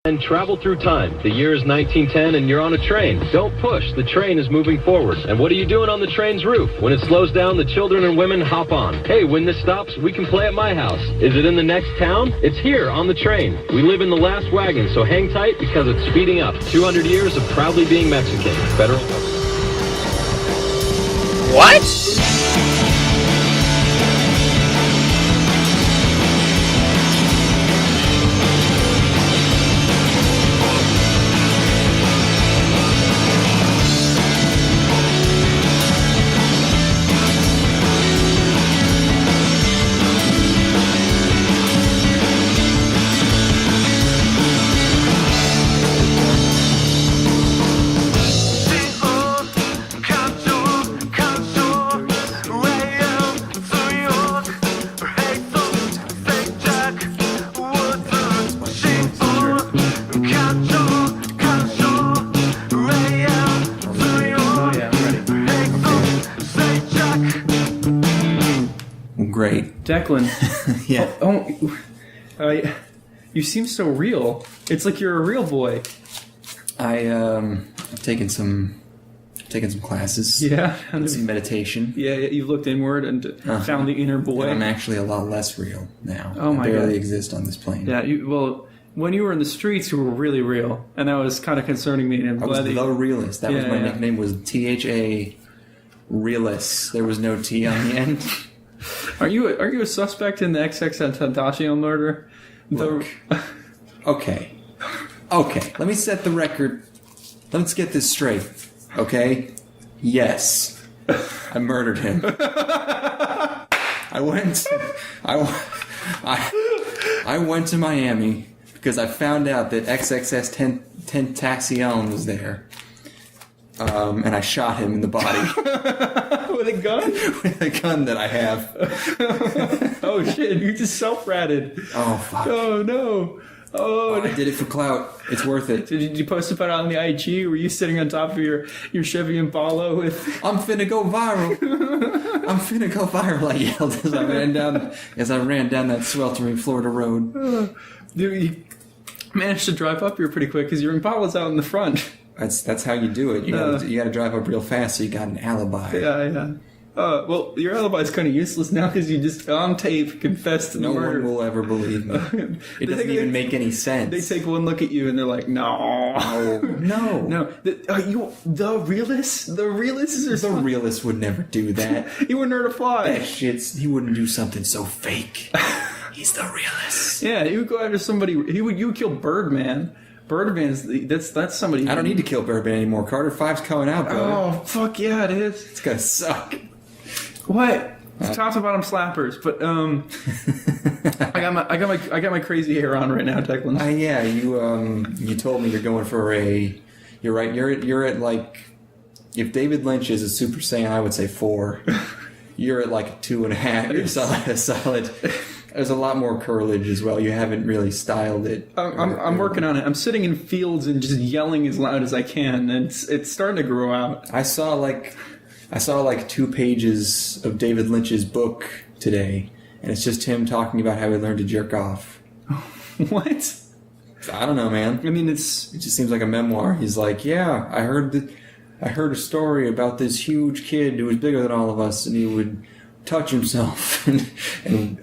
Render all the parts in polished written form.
And travel through time. The year is 1910 and you're on a train. Don't push. The train is moving forward. And what are you doing on the train's roof? When it slows down, the children and women hop on. Hey, when this stops, we can play at my house. Is it in the next town? It's here on the train. We live in the last wagon, so hang tight because it's speeding up. 200 years of proudly being Mexican. Federal government. What? Great. Declan. Yeah. You seem so real. It's like you're a real boy. I've taken some classes. Yeah. Some meditation. Yeah, you looked inward and found the inner boy. And I'm actually a lot less real now. Oh my I barely God. exist on this plane. Yeah, when you were in the streets, you were really real. And that was kind of concerning me. And I was the realist. That was my nickname, was THA Realist. There was no T on the end. Are you a suspect in the XXXTentacion murder? Look. Okay. Let me set the record. Let's get this straight. Okay? Yes. I murdered him. I went to Miami because I found out that XXXTentacion was there. And I shot him in the body. With a gun? With a gun that I have. Oh shit, you just self-ratted. Oh, fuck. Oh no. Oh, I did it for clout. It's worth it. Did you post about it on the IG? Were you sitting on top of your Chevy Impala with... I'm finna go viral. I yelled as I ran down that sweltering Florida road. Dude, you managed to drive up here pretty quick because your Impala's out in the front. That's how you do it. You gotta drive up real fast so you got an alibi. Yeah. Well, your alibi's kind of useless now because you just on tape confessed to the murder. No one will ever believe me. It doesn't even make any sense. They take one look at you and they're like, no. Are you the realist? The realist is The realist would never do that. He wouldn't hurt a fly. He wouldn't do something so fake. He's the realist. Yeah, he would go after somebody. You would kill Birdman. Birdman's that's somebody. I don't need to kill Birdman anymore. Carter 5's coming out, bro. Oh fuck yeah, it is. It's gonna suck. What? Top to bottom slappers, but I got my crazy hair on right now, Declan. Yeah, you told me you're going for a. You're right. You're at like, if David Lynch is a Super Saiyan, I would say 4. You're at like a 2.5. You're solid. There's a lot more curlage as well. You haven't really styled it. I'm working on it. I'm sitting in fields and just yelling as loud as I can, and it's starting to grow out. I saw like 2 pages of David Lynch's book today, and it's just him talking about how he learned to jerk off. What? I don't know, man. I mean, it just seems like a memoir. He's like, yeah, I heard a story about this huge kid who was bigger than all of us, and he would touch himself, and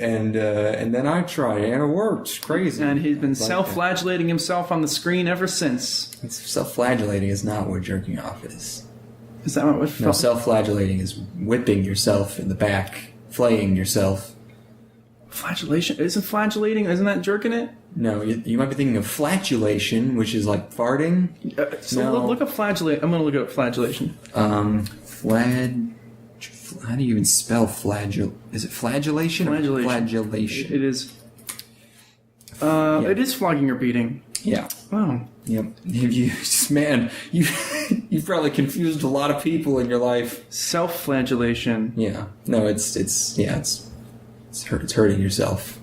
then I tried it, and it worked. Crazy. And he's been self-flagellating himself on the screen ever since. Self-flagellating is not what jerking off is. Is that what? No, self-flagellating is whipping yourself in the back, flaying yourself. Flagellation? Isn't flagellating? Isn't that jerking it? No, you might be thinking of flatulation, which is like farting. Look up flagellation. I'm going to look up flagellation. How do you even spell flagell? Is it flagellation? Flagellation. It is. It is flogging or beating. Yeah. Wow. Yep. You've probably confused a lot of people in your life. Self-flagellation. Yeah. No, it's hurting yourself.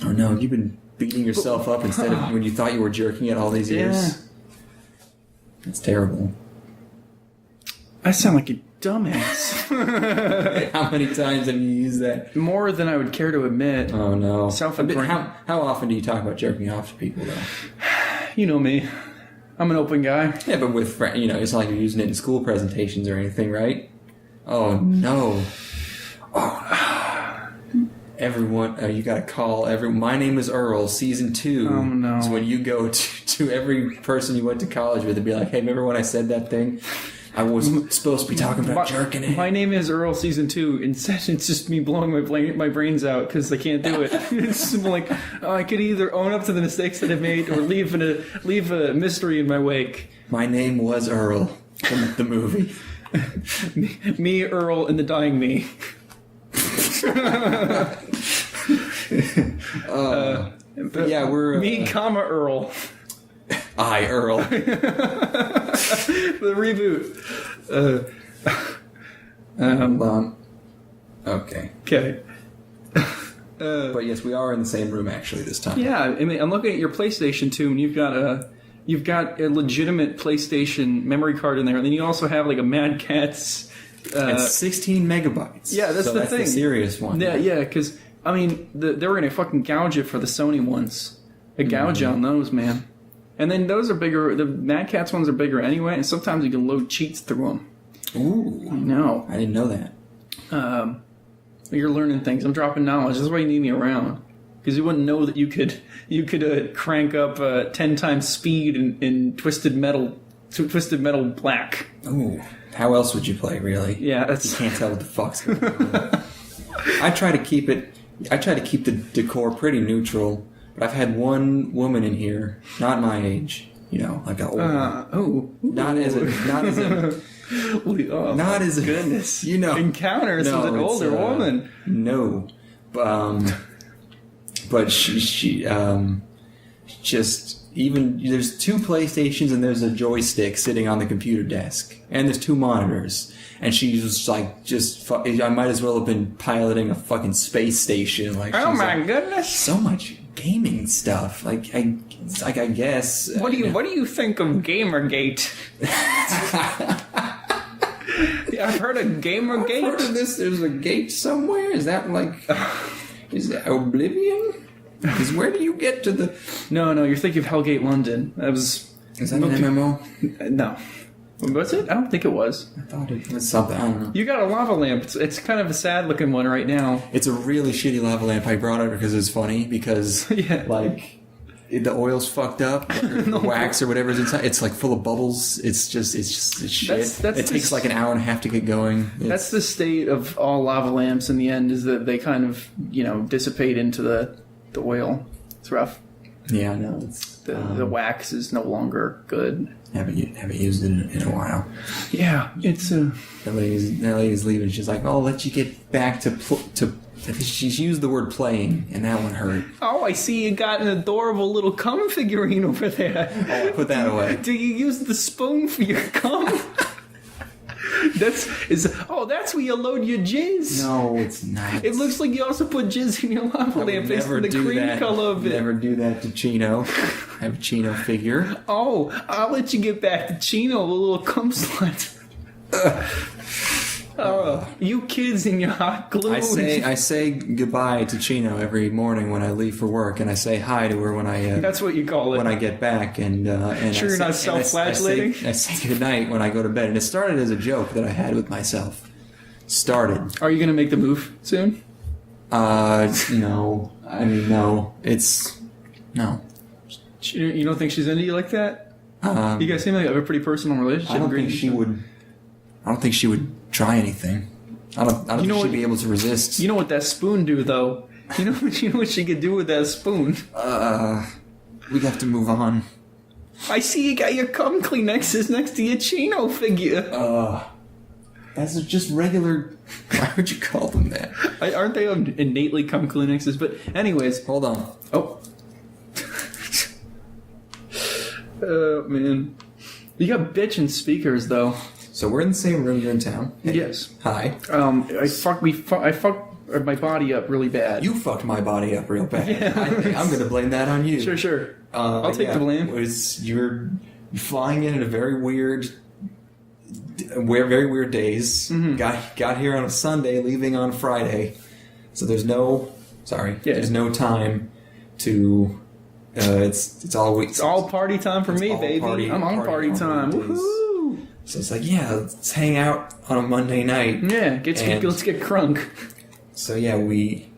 Oh no, you've been beating yourself up instead of when you thought you were jerking it all these years. Yeah. It's terrible. I sound like a dumbass. How many times have you used that? More than I would care to admit. Oh, no. Self-aggrandizement. How often do you talk about jerking off to people, though? You know me. I'm an open guy. Yeah, but with friends, it's not like you're using it in school presentations or anything, right? Oh, no. Oh, everyone, you gotta call everyone. My Name is Earl, season 2. Oh, no. Is when you go to every person you went to college with and be like, hey, remember when I said that thing? I was supposed to be talking about jerking it. My Name is Earl, season 2. Instead, it's just me blowing my brains out because I can't do it. It's just like, I could either own up to the mistakes that I've made or leave a mystery in my wake. My Name was Earl from the movie. me, Earl, and the dying me. Yeah, we're... me, Earl. I, Earl. The reboot. Okay. Okay. But yes, we are in the same room actually this time. Yeah, I mean, I'm looking at your PlayStation 2, and you've got a legitimate PlayStation memory card in there, and then you also have like a Mad Catz. It's 16 megabytes. Yeah, that's the thing. The serious one. Yeah, because I mean, they were gonna fucking gouge it for the Sony ones. A gouge on those, man. And then those are bigger. The Mad Catz ones are bigger anyway, and sometimes you can load cheats through them. Ooh, No, I didn't know that. you're learning things. I'm dropping knowledge. That's why you need me around, because you wouldn't know that you could crank up 10 times speed in Twisted Metal Black. Ooh, how else would you play, really? Yeah, You can't tell what the fuck's going on. I try to keep the decor pretty neutral, but I've had one woman in here, not my age, like an old. Not as a goodness. Encounters No, with an it's, older woman. No, but she just even there's 2 PlayStations and there's a joystick sitting on the computer desk and there's 2 monitors and she's just like I might as well have been piloting a fucking space station. Like, Oh my goodness! so much gaming stuff. I guess. What do you think of Gamergate? Yeah, I've heard of Gamergate. I've heard of this. There's a gate somewhere. Is that is that Oblivion? Because where do you get to the? No, you're thinking of Hellgate London. Is that an MMO? No. Was it? I don't think it was. I thought it was something. I don't know. You got a lava lamp. It's kind of a sad looking one right now. It's a really shitty lava lamp. I brought it because it's funny because Yeah. The oil's fucked up, the wax or whatever's inside. It's full of bubbles. It's shit. It takes like an hour and a half to get going. That's the state of all lava lamps in the end, is that they kind of, dissipate into the oil. It's rough. Yeah, no. The wax is no longer good. Haven't used it in a while. Yeah, it's That lady's leaving. She's like, "Oh, I'll let you get back to." She's used the word playing, and that one hurt. Oh, I see you got an adorable little cum figurine over there. Oh, put that away. Do you use the spoon for your cum? That's where you load your jizz. No, it's not. It looks like you also put jizz in your lava lamp based on the cream color of it. Never do that to Chino. I have a Chino figure. Oh, I'll let you get back to Chino, a little cum slut. You kids in your hot glue. I say goodbye to Chino every morning when I leave for work, and I say hi to her when I. That's what you call it. When I get back, and sure, you're not self-flagellating. I say goodnight when I go to bed, and it started as a joke that I had with myself. Are you gonna make the move soon? No. I mean, no. It's no. You don't think she's into you like that? You guys seem like you have a pretty personal relationship. I don't think she would try anything. I don't think she'd be able to resist. You know what that spoon do, though? You know what she could do with that spoon? We have to move on. I see you got your cum Kleenexes next to your Chino figure. That's just regular... Why would you call them that? Aren't they innately cum Kleenexes? But anyways... Hold on. Oh. Oh, man. You got bitchin' speakers, though. So we're in the same room. You're in town. Hey. Yes. Hi. I fucked my body up really bad. You fucked my body up real bad. Yeah. I think I'm going to blame that on you. Sure. I'll take the blame. You're flying in at a very weird very weird days. Mm-hmm. Got here on a Sunday, leaving on Friday. So there's no time to. It's all week. It's all party time for me, baby. I'm on party time. Woohoo! So it's like, let's hang out on a Monday night. Yeah, let's get crunk. So yeah, we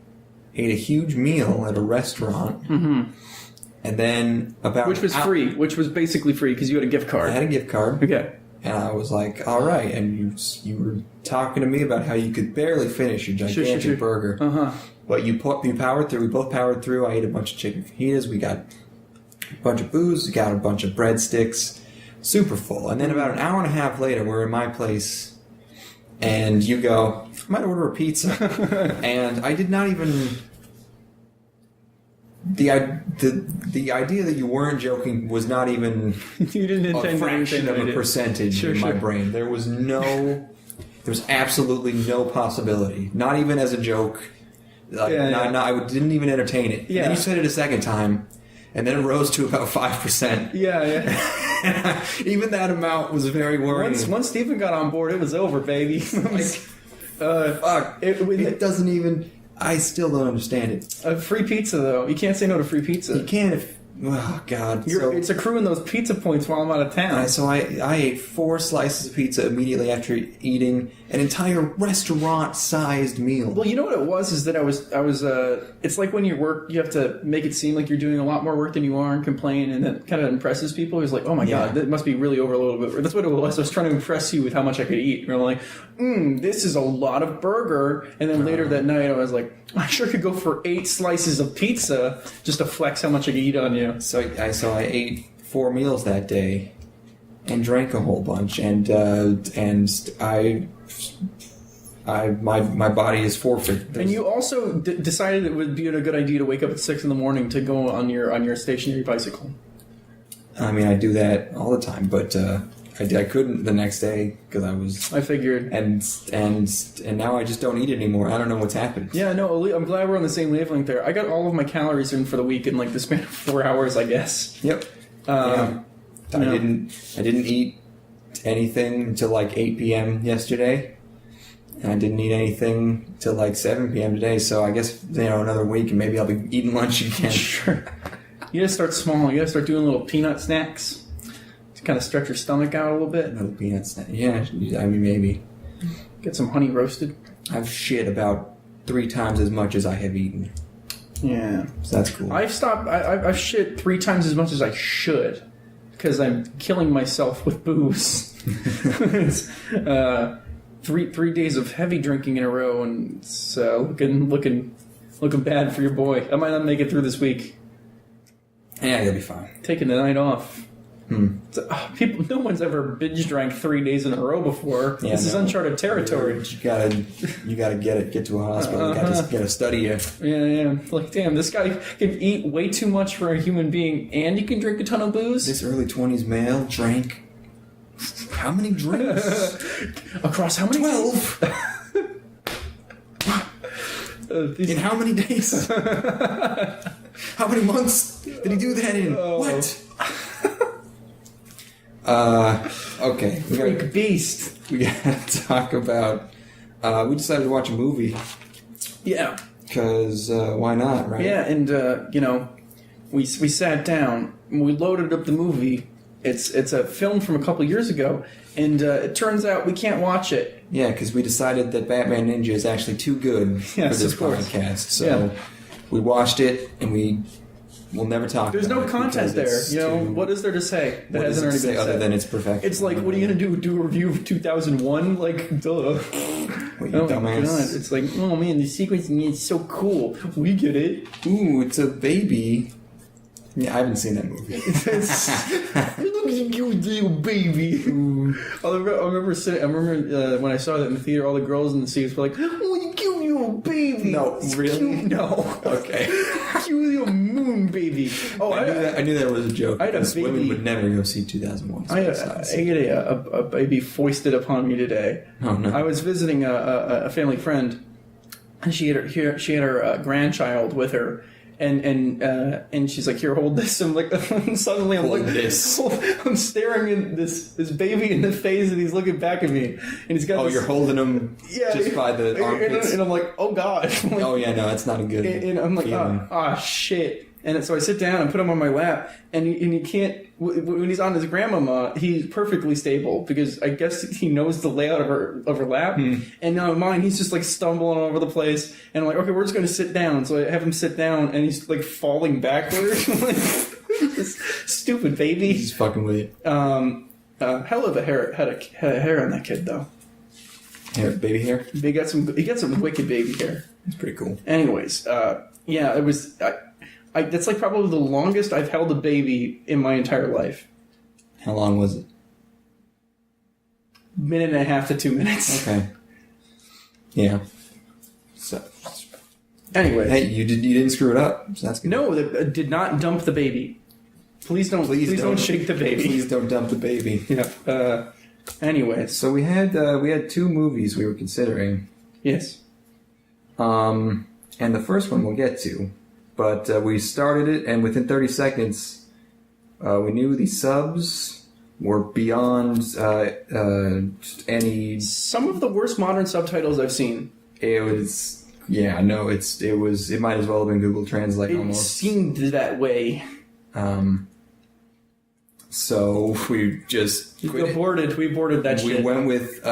ate a huge meal at a restaurant. Mm-hmm. And then which was free, which was basically free because you had a gift card. I had a gift card. Okay. And I was like, all right. And you were talking to me about how you could barely finish your gigantic burger. Uh-huh. But you powered through. We both powered through. I ate a bunch of chicken fajitas. We got a bunch of booze. We got a bunch of breadsticks. Super full. And then about an hour and a half later, we're in my place. And you go, I might order a pizza. And I did not even... The idea that you weren't joking was not even you didn't intend a fraction of a percentage in my brain. There was absolutely no possibility. Not even as a joke. I didn't even entertain it. Yeah. And then you said it a second time, and then it rose to about 5%. Yeah. Even that amount was very worrying. Once Stephen got on board, it was over, baby. Fuck. It doesn't even... I still don't understand it. Free pizza, though. You can't say no to free pizza. You can if... Oh, God. It's accruing those pizza points while I'm out of town. So I ate 4 slices of pizza immediately after eating an entire restaurant-sized meal. Well, you know what it was? Is that I was it's like when you work, you have to make it seem like you're doing a lot more work than you are and complain, and that kind of impresses people. It's like, oh my God, that must be really over a little bit. That's what it was. I was trying to impress you with how much I could eat. You're like, this is a lot of burger. And then later that night, I was like, I sure could go for 8 slices of pizza just to flex how much I could eat on you. So I ate 4 meals that day and drank a whole bunch, and my body is forfeit. And you also decided it would be a good idea to wake up at 6 a.m. to go on your stationary bicycle. I mean, I do that all the time, but I couldn't the next day because I figured. And now I just don't eat anymore. I don't know what's happened. Yeah, no, I'm glad we're on the same wavelength there. I got all of my calories in for the week in like the span of 4 hours, I guess. Yep. I didn't eat anything until like 8 p.m. yesterday, and I didn't eat anything till like 7 p.m. today. So I guess another week and maybe I'll be eating lunch again. Sure. You gotta start small. You gotta start doing little peanut snacks. Kind of stretch your stomach out a little bit. Another peanut snack. Yeah, I mean, maybe. Get some honey roasted. I've shit about 3 times as much as I have eaten. Yeah. So that's cool. I've shit 3 times as much as I should. Because I'm killing myself with booze. It's, 3 days of heavy drinking in a row, and it's looking bad for your boy. I might not make it through this week. Yeah, you'll be fine. Taking the night off. No one's ever binge drank 3 days in a row before. Yeah, this is uncharted territory. You gotta get to a hospital. You gotta study it. Yeah. Like, damn, this guy can eat way too much for a human being, and you can drink a ton of booze. This early 20s male drank how many drinks? Across how many? 12. In how many days? How many months did he do that in? What? Okay. Freak beast. We gotta talk about... we decided to watch a movie. Yeah. Because, why not, right? Yeah, and, we sat down, and we loaded up the movie. It's a film from a couple years ago, and it turns out we can't watch it. Yeah, because we decided that Batman Ninja is actually too good for this podcast. So we watched it, and we'll never talk There's about no content there. What is there to say that hasn't already been said? Other than it's perfect. It's like, what are you going to do? Do a review of 2001? Like, duh. What, dumbass. My God. It's like, oh man, the sequencing is so cool. We get it. Ooh, it's a baby. Yeah, I haven't seen that movie. Look at you, little baby. I remember when I saw that in the theater, all the girls in the seats were like, "Oh, you cute little baby." No, really? Cute. No. Okay. Cute little moon baby. Oh, I knew that was a joke. I had a baby. Women would never go see 2001. I had a baby foisted upon me today. Oh no! I was visiting a family friend, and she had her grandchild with her. And she's like, here, hold this. I'm like, suddenly I'm Hold this. I'm staring at this baby in the face, and he's looking back at me, and he's got. Oh, you're holding him just by the armpits. And I'm like, oh god. Like, oh yeah, no, that's not a good. And I'm like, shit. And so I sit down and put him on my lap, and he can't. When he's on his grandmama, he's perfectly stable because I guess he knows the layout of her lap. And now in mine, he's just like stumbling all over the place. And I'm like, okay, we're just going to sit down. So I have him sit down, and he's like falling backwards. This stupid baby. He's fucking with you. Hell of a hair had a hair on that kid though. Hair, baby hair. He got some wicked baby hair. It's pretty cool. Anyways, yeah, it was. That's like probably the longest I've held a baby in my entire life. How long was it? Minute and a half to 2 minutes. Okay. Yeah. So. Anyway. Hey, you didn't screw it up. So that's good. No, did not dump the baby. Please don't shake the baby. Please don't dump the baby. Yeah. Anyways. So we had 2 movies we were considering. Yes. And the first one we'll get to. But we started it, and within 30 seconds, we knew the subs were beyond any. Some of the worst modern subtitles I've seen. It was, yeah, no, it might as well have been Google Translate almost. It seemed that way. So we just We aborted that shit. We went with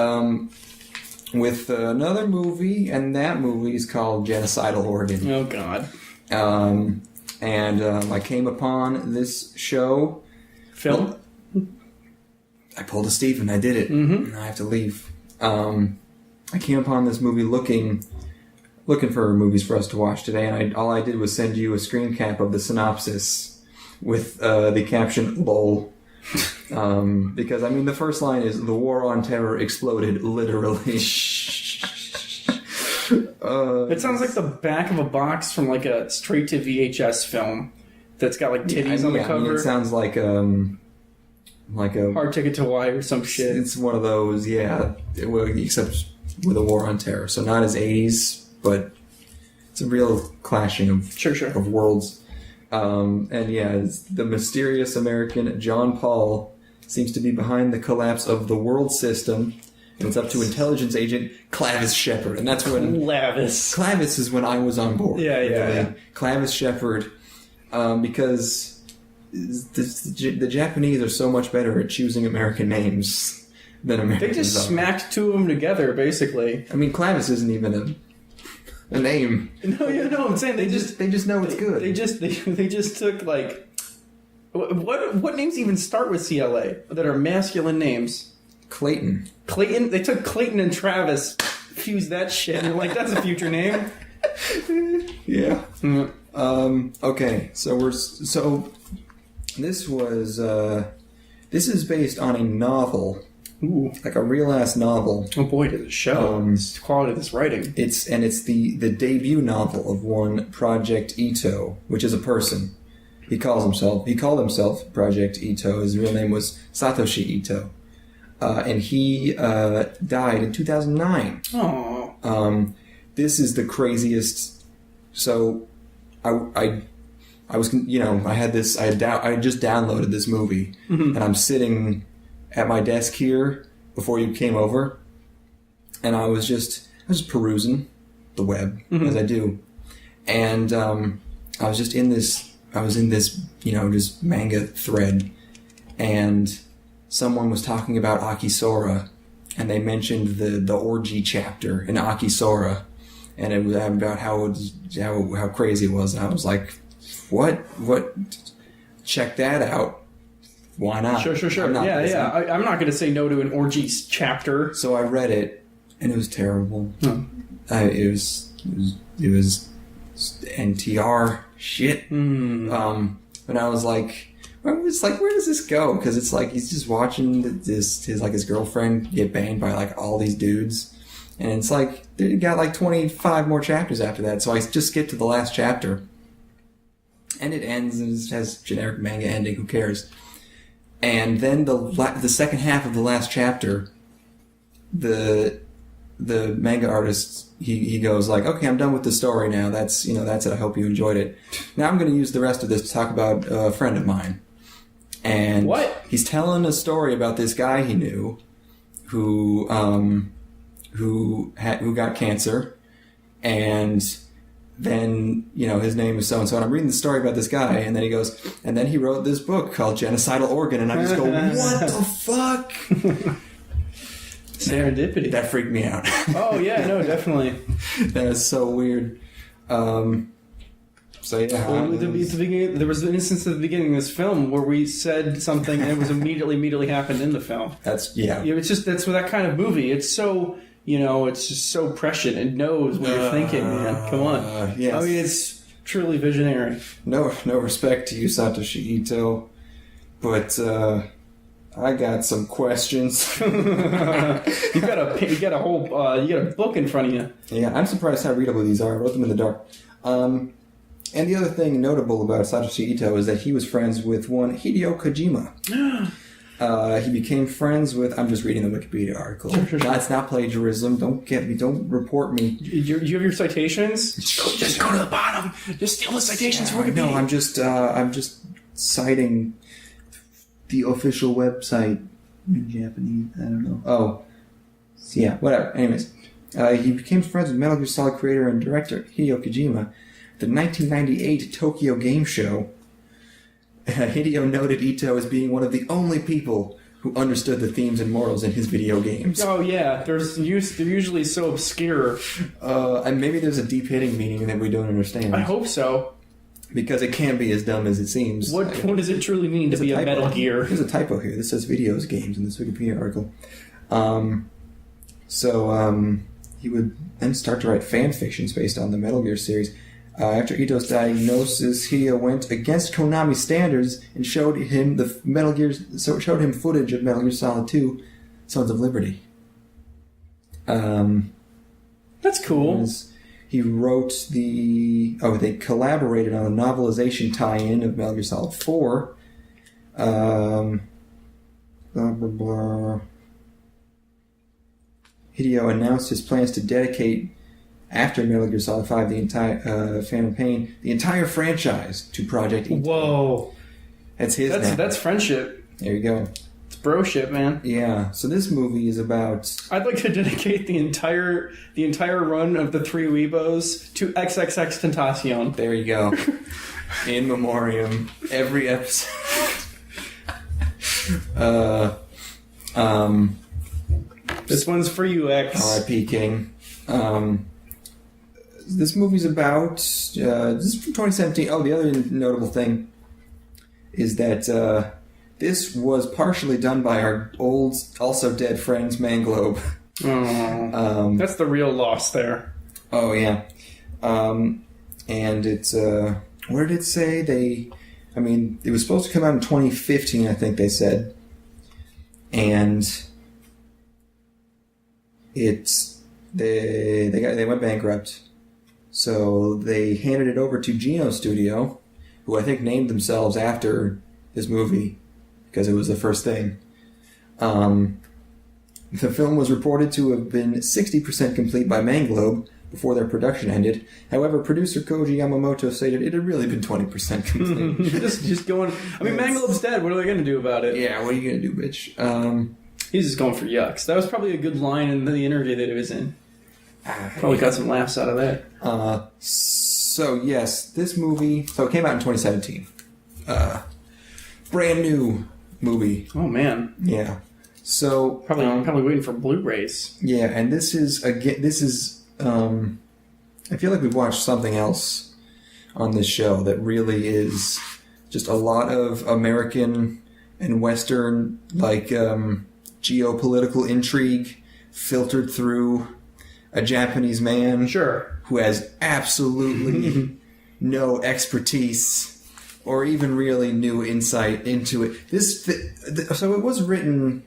another movie, and that movie is called Genocidal Organ. Oh God. I came upon this show. Film? I pulled a Stephen. I did it. Mm-hmm. I have to leave. I came upon this movie looking for movies for us to watch today, and all I did was send you a screen cap of the synopsis with the caption "lol." Because I mean, the first line is "The war on terror exploded literally." It sounds like the back of a box from like a straight to VHS film that's got like titties on the cover. I mean, it sounds like a Hard Ticket to Hawaii or some shit. It's one of those, yeah. Except with a war on terror, so not as 80s, but it's a real clashing of of worlds. And yeah, it's the mysterious American John Paul seems to be behind the collapse of the world system. And it's up to intelligence agent Clavis Shepard. And that's when... Clavis is when I was on board. Yeah. Clavis Shepard. Because the Japanese are so much better at choosing American names than Americans They just are. smacked 2 of them together, basically. I mean, Clavis isn't even a name. No, I'm saying they just know it's good. They just took, like... What names even start with CLA that are masculine names? Clayton. They took Clayton and Travis, fused that shit, and they're like, that's a future name. Yeah. Okay, so this is based on a novel. Ooh. Like a real ass novel. Oh boy, did it show. It's the quality of this writing. It's the debut novel of one Project Ito, which is a person. He called himself Project Ito. His real name was Satoshi Ito. And he died in 2009. Oh. This is the craziest. So, I was, I had just downloaded this movie, and I'm sitting at my desk here before you came over, and I was just perusing the web as I do, and I was in this just manga thread, and someone was talking about Akisora, and they mentioned the orgy chapter in Akisora, and it was about how crazy it was, and I was like, what? Check that out. Why not? Sure. I'm not going to say no to an orgies chapter. So I read it, and it was terrible. It was NTR shit. But I was like, where does this go? Because it's like he's just watching his girlfriend get banged by like all these dudes, and it's like you got like 25 more chapters after that. So I just skip to the last chapter, and it ends and it has generic manga ending. Who cares? And then the second half of the last chapter, the the manga artist, he goes like, okay, I'm done with the story now. That's it. I hope you enjoyed it. Now I'm going to use the rest of this to talk about a friend of mine. And what? He's telling a story about this guy he knew who got cancer, and then, his name is so-and-so, and I'm reading the story about this guy, and then he goes, and then he wrote this book called Genocidal Organ, and I just go, what the fuck? Serendipity. That freaked me out. Oh, yeah, no, definitely. That is so weird. So, yeah. Well, at the beginning, there was an instance at the beginning of this film where we said something and it was immediately happened in the film. That's that's that kind of movie. It's so... it's just so prescient. It knows what you're thinking, man. Come on. Yes. I mean, it's truly visionary. No respect to you, Satoshi Ito, but I got some questions. You got a book in front of you. Yeah, I'm surprised how readable these are. I wrote them in the dark. And the other thing notable about Satoshi Ito is that he was friends with one Hideo Kojima. He became friends with... I'm just reading the Wikipedia article. Sure. That's not plagiarism. Don't get me. Don't report me. You have your citations? Just go to the bottom. Just steal the citations from Wikipedia. No, I'm just citing the official website in Japanese. I don't know. Oh. Yeah, whatever. Anyways. He became friends with Metal Gear Solid creator and director Hideo Kojima at the 1998 Tokyo Game Show. Hideo noted Ito as being one of the only people who understood the themes and morals in his video games. Oh, yeah. They're usually so obscure. And maybe there's a deep-hitting meaning that we don't understand. I hope so. Because it can be as dumb as it seems. What does it truly mean to be a Metal Gear? There's a typo here. This says videos games in this Wikipedia article. He would then start to write fan fictions based on the Metal Gear series. After Ito's diagnosis, Hideo went against Konami standards and showed him footage of Metal Gear Solid 2: Sons of Liberty. That's cool. He wrote they collaborated on a novelization tie-in of Metal Gear Solid 4. Blah, blah, blah. Hideo announced his plans to dedicate, after Metal Gear Solid 5, the entire franchise to Project Ito. Whoa. That's his name. That's friendship. There you go. It's broship, man. Yeah. So this movie is about... I'd like to dedicate the entire run of the 3 Aweebos to XXX Tentacion. There you go. In memoriam. Every episode. This one's for you, X. R.I.P. King. This movie's about... this is from 2017. Oh, the other notable thing is that this was partially done by our old, also dead friends, Manglobe. Oh, that's the real loss there. Oh, yeah. And it's... where did it say? It was supposed to come out in 2015, I think they said. And... They went bankrupt, so they handed it over to Geno Studio, who I think named themselves after this movie because it was the first thing. The film was reported to have been 60% complete by Manglobe before their production ended. However, producer Koji Yamamoto stated it had really been 20% complete. just going. Manglobe's dead. What are they going to do about it? Yeah, what are you going to do, bitch? He's just going for yucks. That was probably a good line in the interview that he was in. Probably got some laughs out of that. So, yes, this movie... So, it came out in 2017. Brand new movie. Oh, man. Yeah. So... Probably waiting for Blu-rays. Yeah, and this is... I feel like we've watched something else on this show that really is just a lot of American and Western, geopolitical intrigue filtered through a Japanese man who has absolutely no expertise or even really new insight into it. So it was written...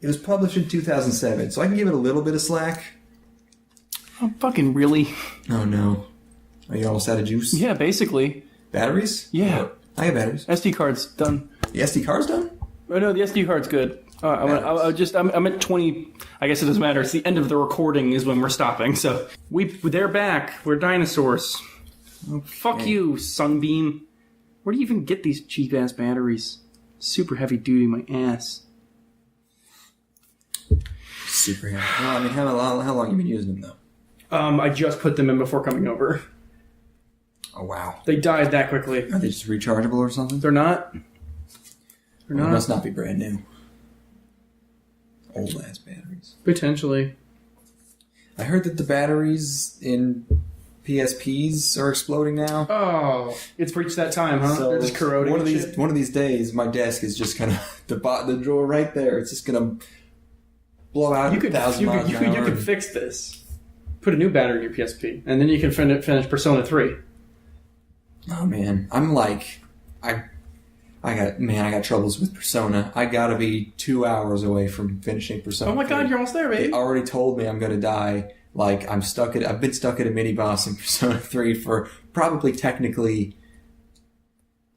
It was published in 2007, so I can give it a little bit of slack. Oh, fucking really? Oh, no. Are you almost out of juice? Yeah, basically. Batteries? Yeah. I have batteries. SD card's done. The SD card's done? Oh, no, the SD card's good. I'm at 20. I guess it doesn't matter. It's the end of the recording is when we're stopping. So they're back. We're dinosaurs. Oh, fuck you, Sunbeam. Where do you even get these cheap ass batteries? Super heavy duty, my ass. Super heavy. Well, I mean, how long have you been using them though? I just put them in before coming over. Oh wow. They died that quickly. Are they just rechargeable or something? They're not. They must not be brand new. Old ass batteries. Potentially. I heard that the batteries in PSPs are exploding now. Oh, it's reached that time, huh? So they're just corroding. One of these days, my desk is just gonna the drawer right there. It's just gonna blow out 1,000 miles an hour. You could fix this. Put a new battery in your PSP, and then you can finish Persona 3. Oh man, I'm like, I got troubles with Persona. I gotta be 2 hours away from finishing Persona. Oh my god, you're almost there, baby. They already told me I'm gonna die. Like, I've been stuck at a mini boss in Persona 3 for probably technically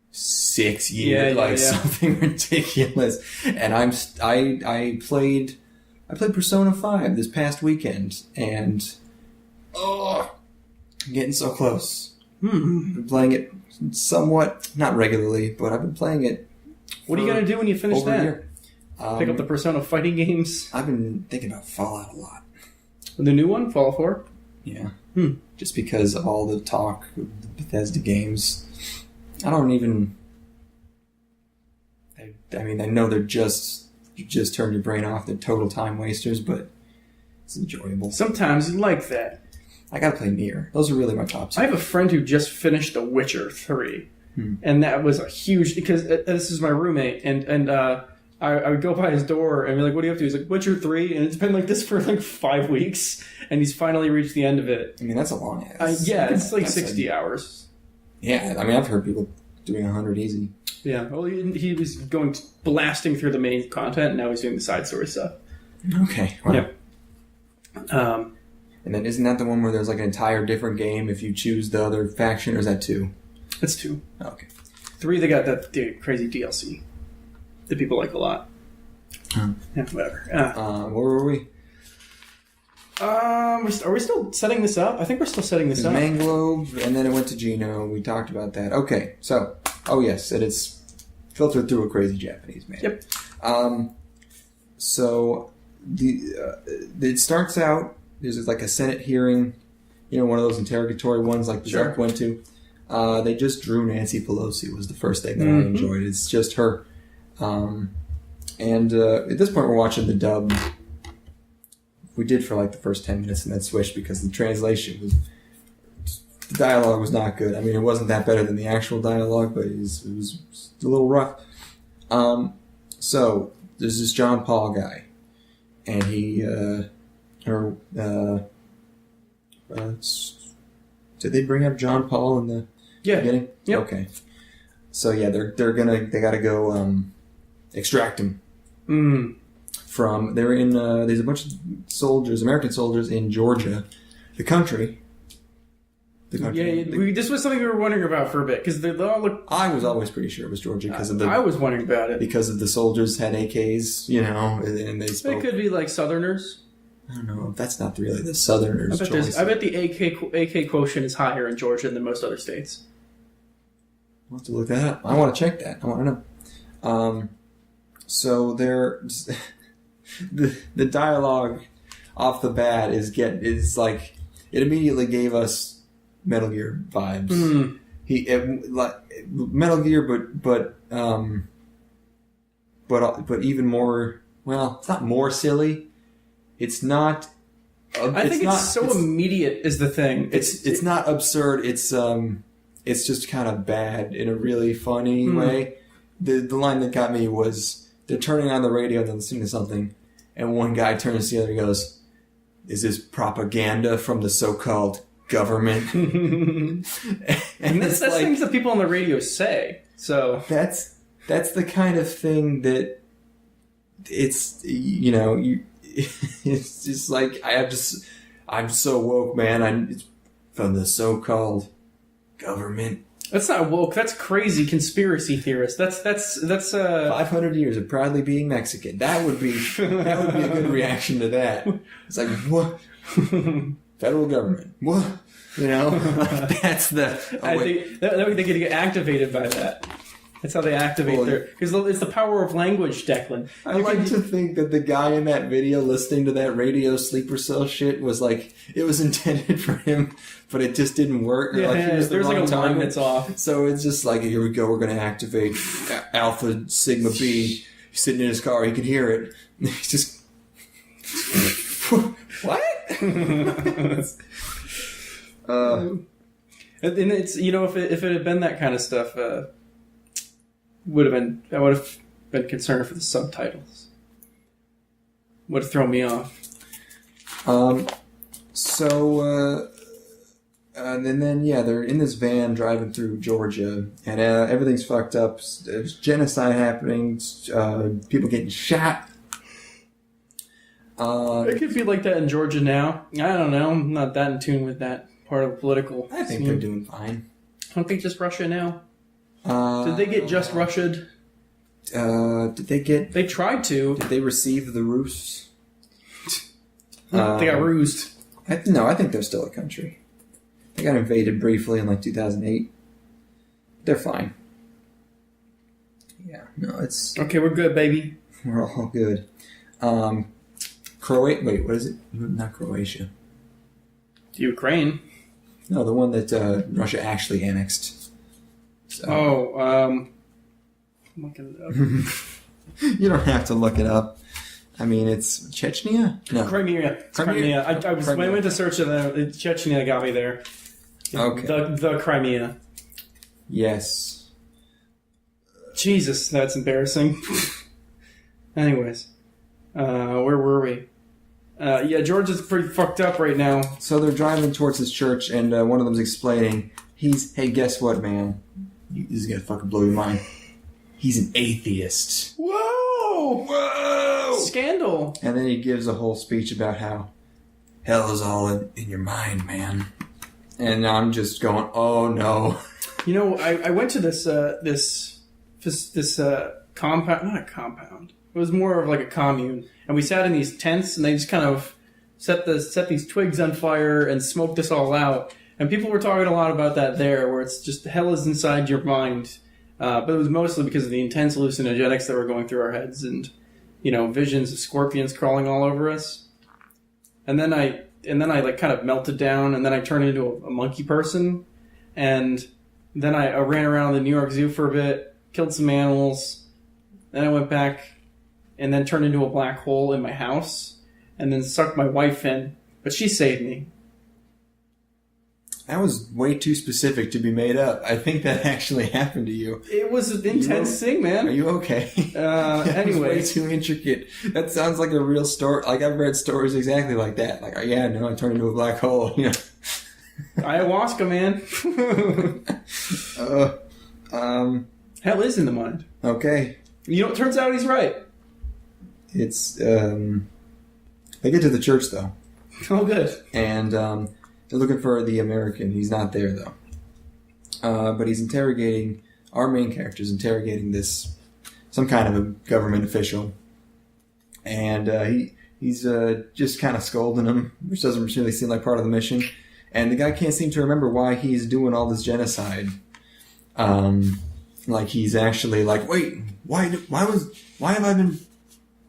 6 years, something ridiculous. And I played Persona 5 this past weekend, and I'm getting so close. I've been playing it somewhat, not regularly, but I've been playing it. What are you gonna do when you finish that? A year. Pick up the Persona fighting games. I've been thinking about Fallout a lot. The new one, Fallout 4? Yeah. Just because of all the talk of the Bethesda games. I don't even... I mean, I know they're just... You just turn your brain off. They're total time wasters, but it's enjoyable. Sometimes you like that. I gotta play Nier. Those are really my top two. I have a friend who just finished The Witcher 3. And that was a huge... Because this is my roommate, and I would go by his door and be like, what do you have to do? He's like, Witcher 3, and it's been like this for like 5 weeks, and he's finally reached the end of it. I mean, that's a long ass. Yeah, it's like 60 hours. Yeah, I mean, I've heard people doing 100 easy. Yeah, well, he was going blasting through the main content, and now he's doing the side story stuff. Okay, wow. Yeah. And then isn't that the one where there's like an entire different game if you choose the other faction, or is that 2? It's 2. Oh, okay. 3, they got the crazy DLC that people like a lot. Yeah, whatever. Where were we? Are we still setting this up? I think we're still setting this up. Manglobe, and then it went to Geno. We talked about that. Okay, so, oh yes, it is filtered through a crazy Japanese man. Yep. So, it starts out, there's like a Senate hearing, one of those interrogatory ones like the Zuck went to. They just drew Nancy Pelosi was the first thing that I enjoyed. It's just her. And at this point we're watching the dub. We did for like the first 10 minutes and then switched because the translation the dialogue was not good. I mean, it wasn't that better than the actual dialogue, but it was a little rough. So there's this John Paul guy, and he, did they bring up John Paul in the beginning? Yep. Okay. So yeah, they gotta go, extract him. They're in, there's a bunch of soldiers, American soldiers in Georgia, the country. This was something we were wondering about for a bit, because they all look... I was always pretty sure it was Georgia because of the... I was wondering about it. Because of the soldiers had AKs, and they spoke... It could be like Southerners. I don't know. That's not really the Southerners' choice. I bet the AK quotient is higher in Georgia than most other states. I'll have to look that up. I want to check that. I want to know. So the dialogue off the bat is like, it immediately gave us Metal Gear vibes. Metal Gear, but even more. Well, it's not more silly. It's not. I think it's so immediate is the thing. It's not absurd. It's just kind of bad in a really funny way. The line that got me was they're turning on the radio, they're listening to something, and one guy turns to the other and goes, "Is this propaganda from the so-called government?" and that's things that people on the radio say. So that's the kind of thing that it's it's just like I'm so woke, man. It's from the so-called government. That's not woke. That's crazy conspiracy theorist. That's 500 years of proudly being Mexican. That would be a good reaction to that. It's like, what? Federal government. What? You know? That's the... I think they could get activated by that. That's how they activate because it's the power of language, Declan. I like to think that the guy in that video listening to that radio sleeper cell shit was like, it was intended for him, but it just didn't work. Yeah, there's like a line that's off. So it's just like, here we go, we're going to activate Alpha Sigma B. He's sitting in his car, he can hear it. He's just... What? And it's, if it had been that kind of stuff... I would have been concerned for the subtitles. Would have thrown me off. And then they're in this van driving through Georgia, and everything's fucked up. There's genocide happening. People getting shot. It could be like that in Georgia now. I don't know. I'm not that in tune with that part of the political. I think they're doing fine. I don't think just Russia now. Did they get just Russia'd? They tried to. Did they receive the Rus? They got rused. I think they're still a country. They got invaded briefly in 2008. They're fine. Yeah, no, it's... Okay, we're good, baby. We're all good. Wait, what is it? Not Croatia. Ukraine. No, the one that Russia actually annexed. So. I'm looking it up. You don't have to look it up. I mean, it's Chechnya? No. Crimea. When I went to search it, Chechnya got me there. Okay. The Crimea. Yes. Jesus, that's embarrassing. Anyways, where were we? Georgia's pretty fucked up right now. So they're driving towards this church, and one of them's explaining, hey, guess what, man? This is gonna fucking blow your mind. He's an atheist. Whoa! Scandal. And then he gives a whole speech about how hell is all in your mind, man. And I'm just going, oh no. I went to this compound, not a compound. It was more of like a commune. And we sat in these tents, and they just kind of set these twigs on fire and smoked us all out. And people were talking a lot about that there, where it's just hell is inside your mind. But it was mostly because of the intense hallucinogenics that were going through our heads and, visions of scorpions crawling all over us. And then I like kind of melted down, and then I turned into a monkey person. And then I ran around the New York Zoo for a bit, killed some animals. Then I went back and then turned into a black hole in my house and then sucked my wife in. But she saved me. That was way too specific to be made up. I think that actually happened to you. It was an intense thing, man. Are you okay? Anyway. Way too intricate. That sounds like a real story. Like, I've read stories exactly like that. Like, I turned into a black hole. Ayahuasca, man. Hell is in the mind. Okay. It turns out he's right. It's, they get to the church, though. Oh, good. And, they're looking for the American. He's not there, though. But he's interrogating... Our main character's interrogating some kind of a government official. And he's just kind of scolding him, which doesn't really seem like part of the mission. And the guy can't seem to remember why he's doing all this genocide. Like, he's actually like, wait, why have I been...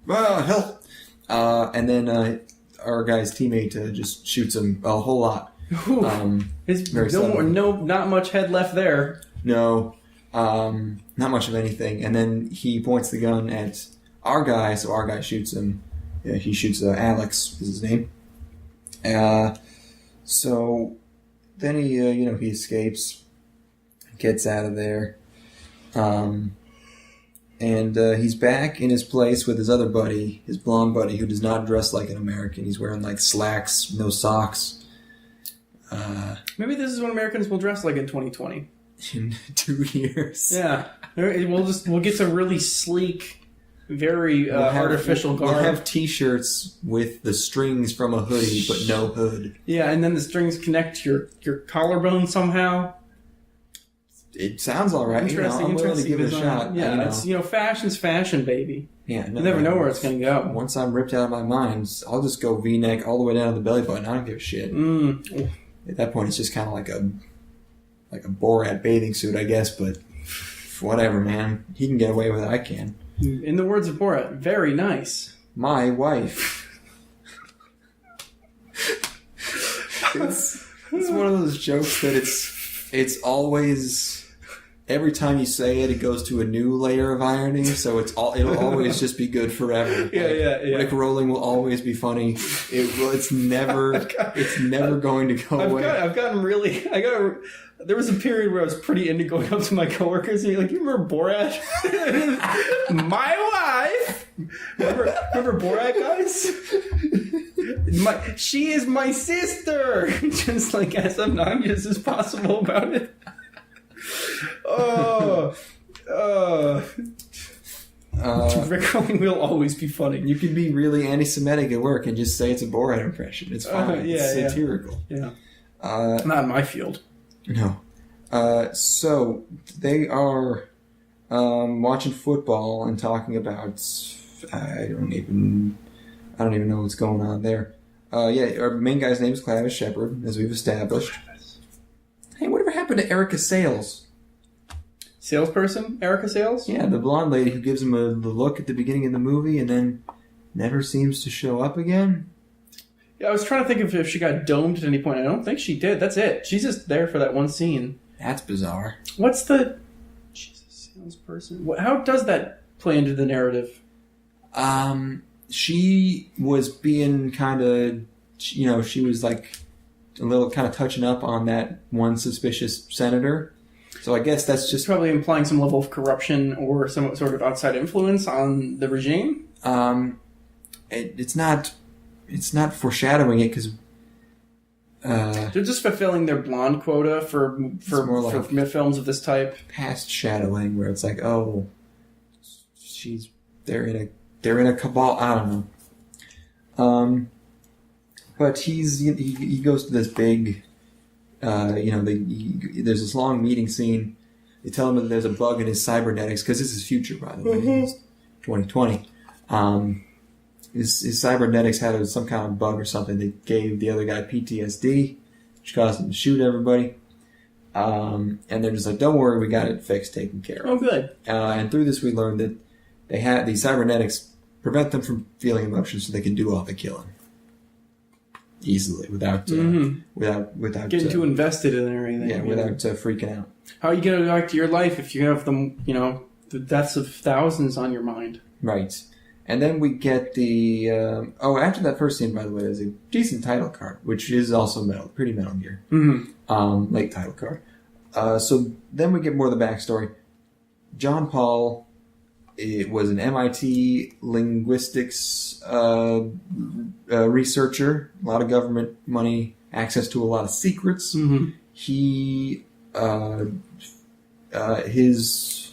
help! And then... our guy's teammate just shoots him a whole lot. Not much head left there. No, not much of anything. And then he points the gun at our guy, so our guy shoots him. Yeah, he shoots Alex, is his name. So then he escapes, gets out of there. And he's back in his place with his other buddy, his blonde buddy, who does not dress like an American. He's wearing like slacks, no socks. Maybe this is what Americans will dress like in 2020. In 2 years. Yeah, we'll get to really sleek, very artificial garb. We'll have T-shirts with the strings from a hoodie, but no hood. Yeah, and then the strings connect to your collarbone somehow. it sounds all right. I'm willing to give it a shot. Yeah, it's fashion's fashion, baby. Yeah, no, you never know where it's going to go. Once I'm ripped out of my mind, I'll just go V-neck all the way down to the belly button. I don't give a shit. At that point, it's just kind of like a Borat bathing suit, I guess. But whatever, man. He can get away with it. I can. In the words of Borat, very nice. My wife. It's one of those jokes that it's always. Every time you say it, it goes to a new layer of irony, so it'll always just be good forever. Yeah. Rick Rolling will always be funny. It's never going to go away. There was a period where I was pretty into going up to my coworkers and like, you remember Borat? My wife. Remember Borat, guys? She is my sister. Just like as obnoxious as possible about it. Rick Rolling will always be funny. You can be really anti-Semitic at work and just say it's a Borat impression. It's fine. It's satirical. Yeah. Not in my field. No. So they are watching football and talking about. I don't even know what's going on there. Our main guy's name is Clavis Shepard, as we've established. Hey, whatever happened to Erica Sales? Salesperson? Erica Sales? Yeah, the blonde lady who gives him the look at the beginning of the movie and then never seems to show up again. Yeah, I was trying to think if she got domed at any point. I don't think she did. That's it. She's just there for that one scene. That's bizarre. What's the... She's a salesperson. How does that play into the narrative? She was being kind of... she was like a little kind of touching up on that one suspicious senator. So I guess that's just... Probably implying some level of corruption or some sort of outside influence on the regime? It's not foreshadowing it because... they're just fulfilling their blonde quota for films of this type. Past shadowing, where it's like, oh, they're in a cabal. I don't know. But he goes to this big, there's this long meeting scene. They tell him that there's a bug in his cybernetics because this is future, by the way. It's 2020. His cybernetics had some kind of bug or something that gave the other guy PTSD, which caused him to shoot everybody. And they're just like, don't worry, we got it fixed, taken care of. Oh, good. And through this, we learned that they had these cybernetics prevent them from feeling emotions, so they can do all the killing easily without getting too invested in everything. Yeah, without freaking out. How are you going to go back to your life if you have the deaths of thousands on your mind? Right. And then we get the... after that first scene, by the way, there's a decent title card, which is also pretty Metal Gear. Mm-hmm. Late title card. So then we get more of the backstory. John Paul was an MIT linguistics researcher, a lot of government money, access to a lot of secrets. Mm-hmm. He... his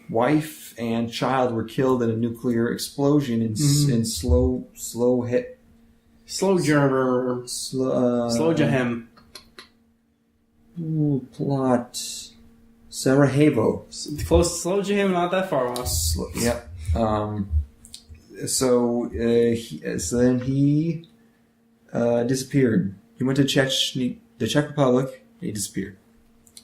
wife and child were killed in a nuclear explosion in Slowjahem. Plot Sarajevo. Close to Slowjahem, not that far off. Yep. So then he disappeared. He went to the Czech Republic. He disappeared,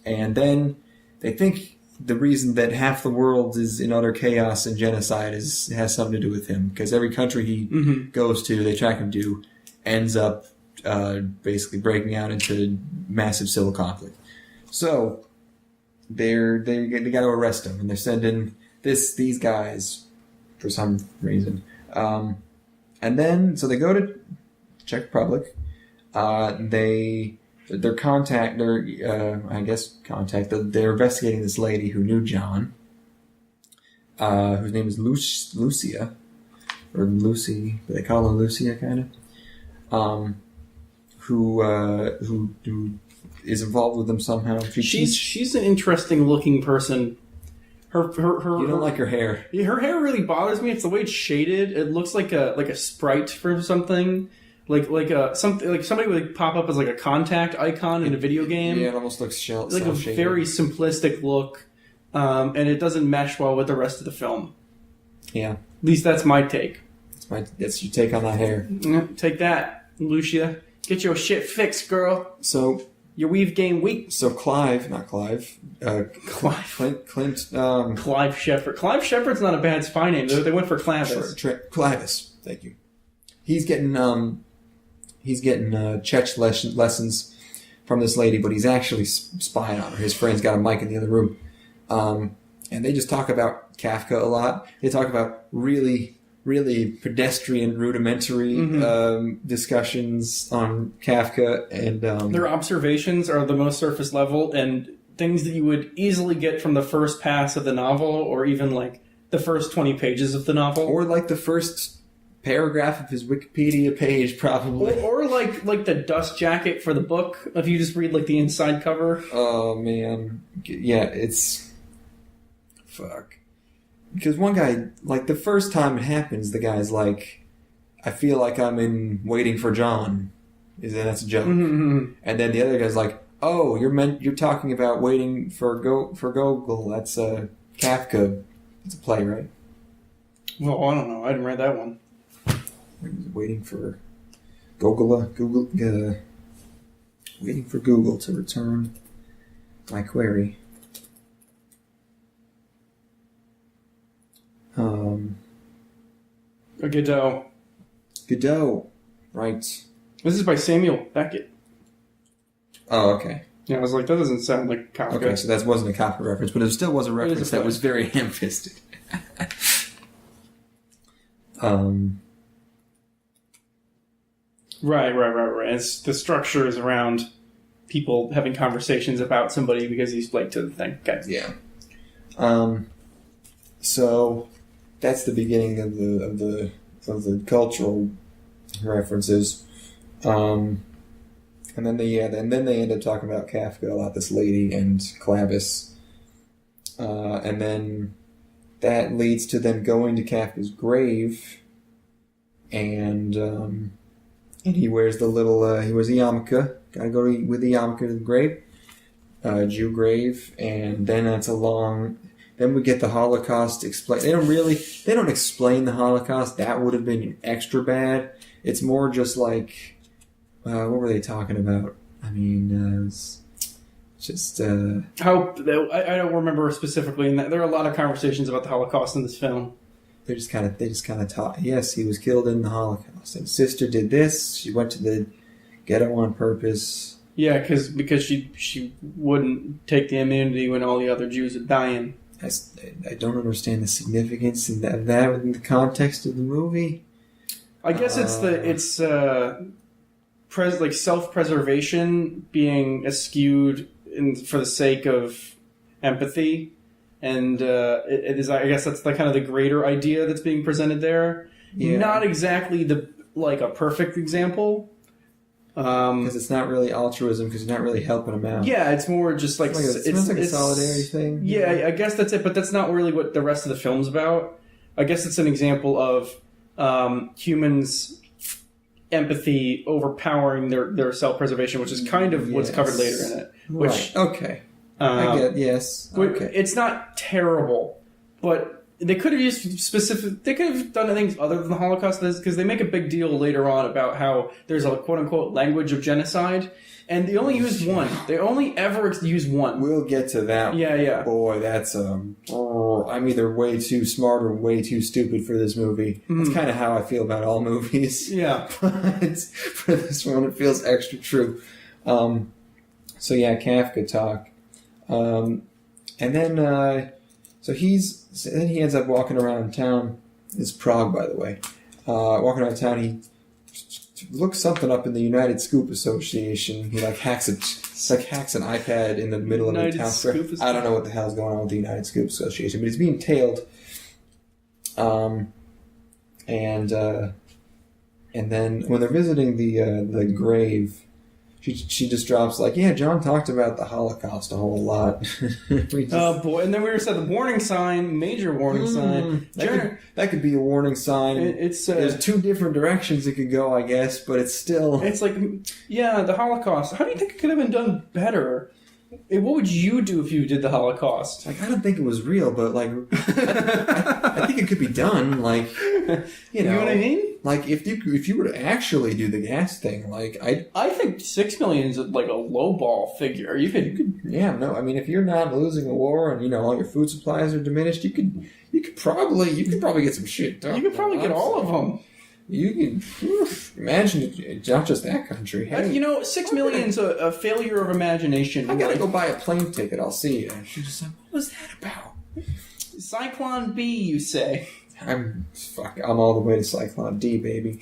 and then they think the reason that half the world is in utter chaos and genocide has something to do with him, because every country he goes to, they track him to, ends up basically breaking out into massive civil conflict. So they got to arrest him, and they're sending these guys for some reason. And then so they go to Czech Republic. They're investigating this lady who knew John, whose name is Lucia, or Lucy, but they call her Lucia, kind of, who is involved with them somehow. She's an interesting looking person. Her you don't like her hair. Yeah, her hair really bothers me. It's the way it's shaded. It looks like a sprite for something. something like somebody would pop up as like a contact icon in a video game. Yeah, it almost looks like a very simplistic look, and it doesn't mesh well with the rest of the film. Yeah, at least that's my take. That's your take on that hair. Take that, Lucia. Get your shit fixed, girl. So your weave game weak. So Clive. Clint. Clive Shepherd. Clive Shepherd's not a bad spy name. They went for Clavis. Clavis. Thank you. He's getting Czech lessons from this lady, but he's actually spying on her. His friend's got a mic in the other room, and they just talk about Kafka a lot. They talk about really pedestrian, rudimentary discussions on Kafka, and their observations are the most surface level and things that you would easily get from the first pass of the novel, or even like the first 20 pages of the novel, or like the first paragraph of his Wikipedia page, probably, or like the dust jacket for the book. If you just read like the inside cover. Oh man, yeah, it's fuck. Because one guy, like, the first time it happens, the guy's like, I feel like I'm in Waiting for John. That's a joke. Mm-hmm. And then the other guy's like, oh, you're talking about Waiting for Gogol. That's Kafka. It's a play, right? Well, I don't know. I didn't read that one. Waiting for waiting for Google to return my query. Godot. Right. This is by Samuel Beckett. Oh, okay. Yeah, I was like, that doesn't sound like Kafka. Okay, so that wasn't a Kafka reference, but it still was a reference that was very ham-fisted. Right. The structure is around people having conversations about somebody because he's late to the thing. Okay. Yeah. So that's the beginning of the cultural references. And then they end up talking about Kafka a lot, this lady and Clavis. And then that leads to them going to Kafka's grave, and he wears the little he wears the yarmulke. Gotta go with the yarmulke to the grave, Jew grave, and then that's a long. Then we get the Holocaust explained. They don't explain the Holocaust. That would have been extra bad. It's more just like, what were they talking about? I mean, it's just how I don't remember specifically. And there are a lot of conversations about the Holocaust in this film. They just kind of taught. Yes, he was killed in the Holocaust, and his sister did this. She went to the ghetto on purpose. Yeah, because she wouldn't take the immunity when all the other Jews are dying. I don't understand the significance in that in the context of the movie. I guess it's self-preservation being eschewed for the sake of empathy, and it is. I guess that's kind of the greater idea that's being presented there. Yeah. Not exactly a perfect example. Because it's not really altruism, because you're not really helping them out. Yeah, it's more just like it's like a solidarity thing. Yeah, I guess that's it, but that's not really what the rest of the film's about. I guess it's an example of humans' empathy overpowering their self-preservation, which is kind of what's covered later in it. Which, right. Okay. I get yes. Okay. It's not terrible, but they could have used specific. They could have done things other than the Holocaust, because they make a big deal later on about how there's a quote-unquote language of genocide, and they only use one. They only ever use one. We'll get to that. Yeah. Boy, that's I'm either way too smart or way too stupid for this movie. Mm. That's kind of how I feel about all movies. Yeah, but for this one, it feels extra true. So yeah, Kafka talk, and then. So then he ends up walking around town. It's Prague, by the way. Walking around town, he looks something up in the United Scoop Association. He hacks an iPad in the middle of the town square. I don't know what the hell's going on with the United Scoop Association, but he's being tailed. And then when they're visiting the grave, she just drops like, yeah, John talked about the Holocaust a whole lot. Oh boy! And then we said the warning sign, major warning sign. That could be a warning sign. It's there's two different directions it could go, I guess, but it's still. It's like, yeah, the Holocaust. How do you think it could have been done better? What would you do if you did the Holocaust? Like, I don't think it was real, but like, I think it could be done. Like, you know what I mean? Like, if you were to actually do the gas thing, like, I think 6 million is like a lowball figure. You could. Yeah, no. I mean, if you're not losing a war and all your food supplies are diminished, you could probably get some shit done. You could probably get all of them. You can imagine it's not just that country. Hey, 6 million's a failure of imagination. I gotta go buy a plane ticket. I'll see you. And she's just like, what was that about? Cyclone B, you say? I'm all the way to Cyclone D, baby.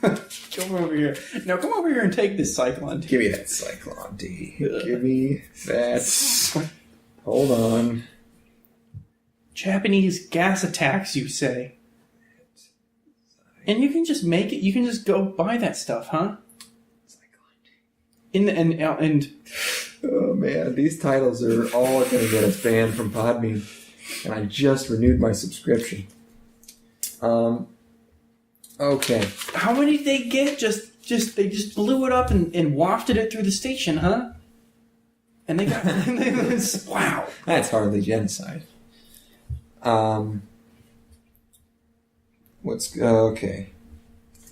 Come over here. Now come over here and take this Cyclone D. Give me that Cyclone D. Give me that. Hold on. Japanese gas attacks, you say? And you can just make it. You can just go buy that stuff, huh? And oh man, these titles are all going to get us banned from Podbean, and I just renewed my subscription. Okay. How many did they get? They just blew it up and wafted it through the station, huh? And they got wow. That's hardly genocide. Okay.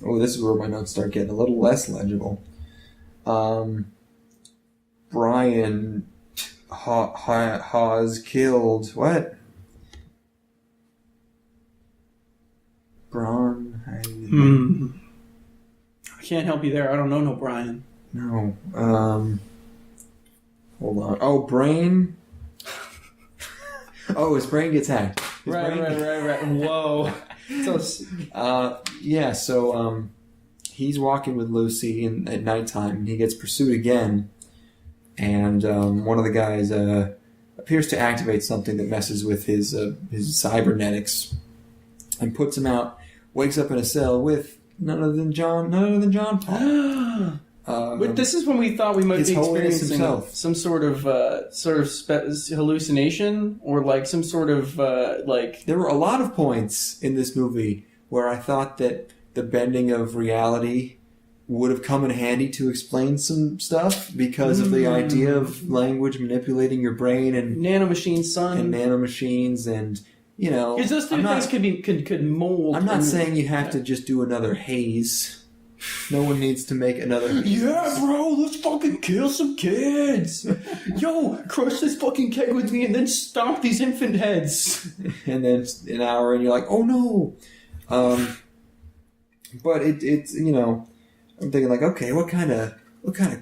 Oh, this is where my notes start getting a little less legible. Brian Hawes killed what? Braun. I can't help you there. I don't know no Brian. No. Hold on. Oh, Brain. Oh, his brain gets hacked. Right. Whoa. So he's walking with Lucy at nighttime, and he gets pursued again. And one of the guys appears to activate something that messes with his cybernetics, and puts him out. Wakes up in a cell with none other than John Paul. But this is when we thought we might be experiencing some sort of hallucination, or like some sort of like. There were a lot of points in this movie where I thought that the bending of reality would have come in handy to explain some stuff because of the idea of language manipulating your brain and nanomachines, son, and nanomachines and. Because those two things could mold. I'm not saying you have to just do another haze. No one needs to make another haze. Yeah, bro, let's fucking kill some kids. Yo, crush this fucking keg with me and then stomp these infant heads. And then an hour and you're like, oh no. But it's I'm thinking like, okay, what kind of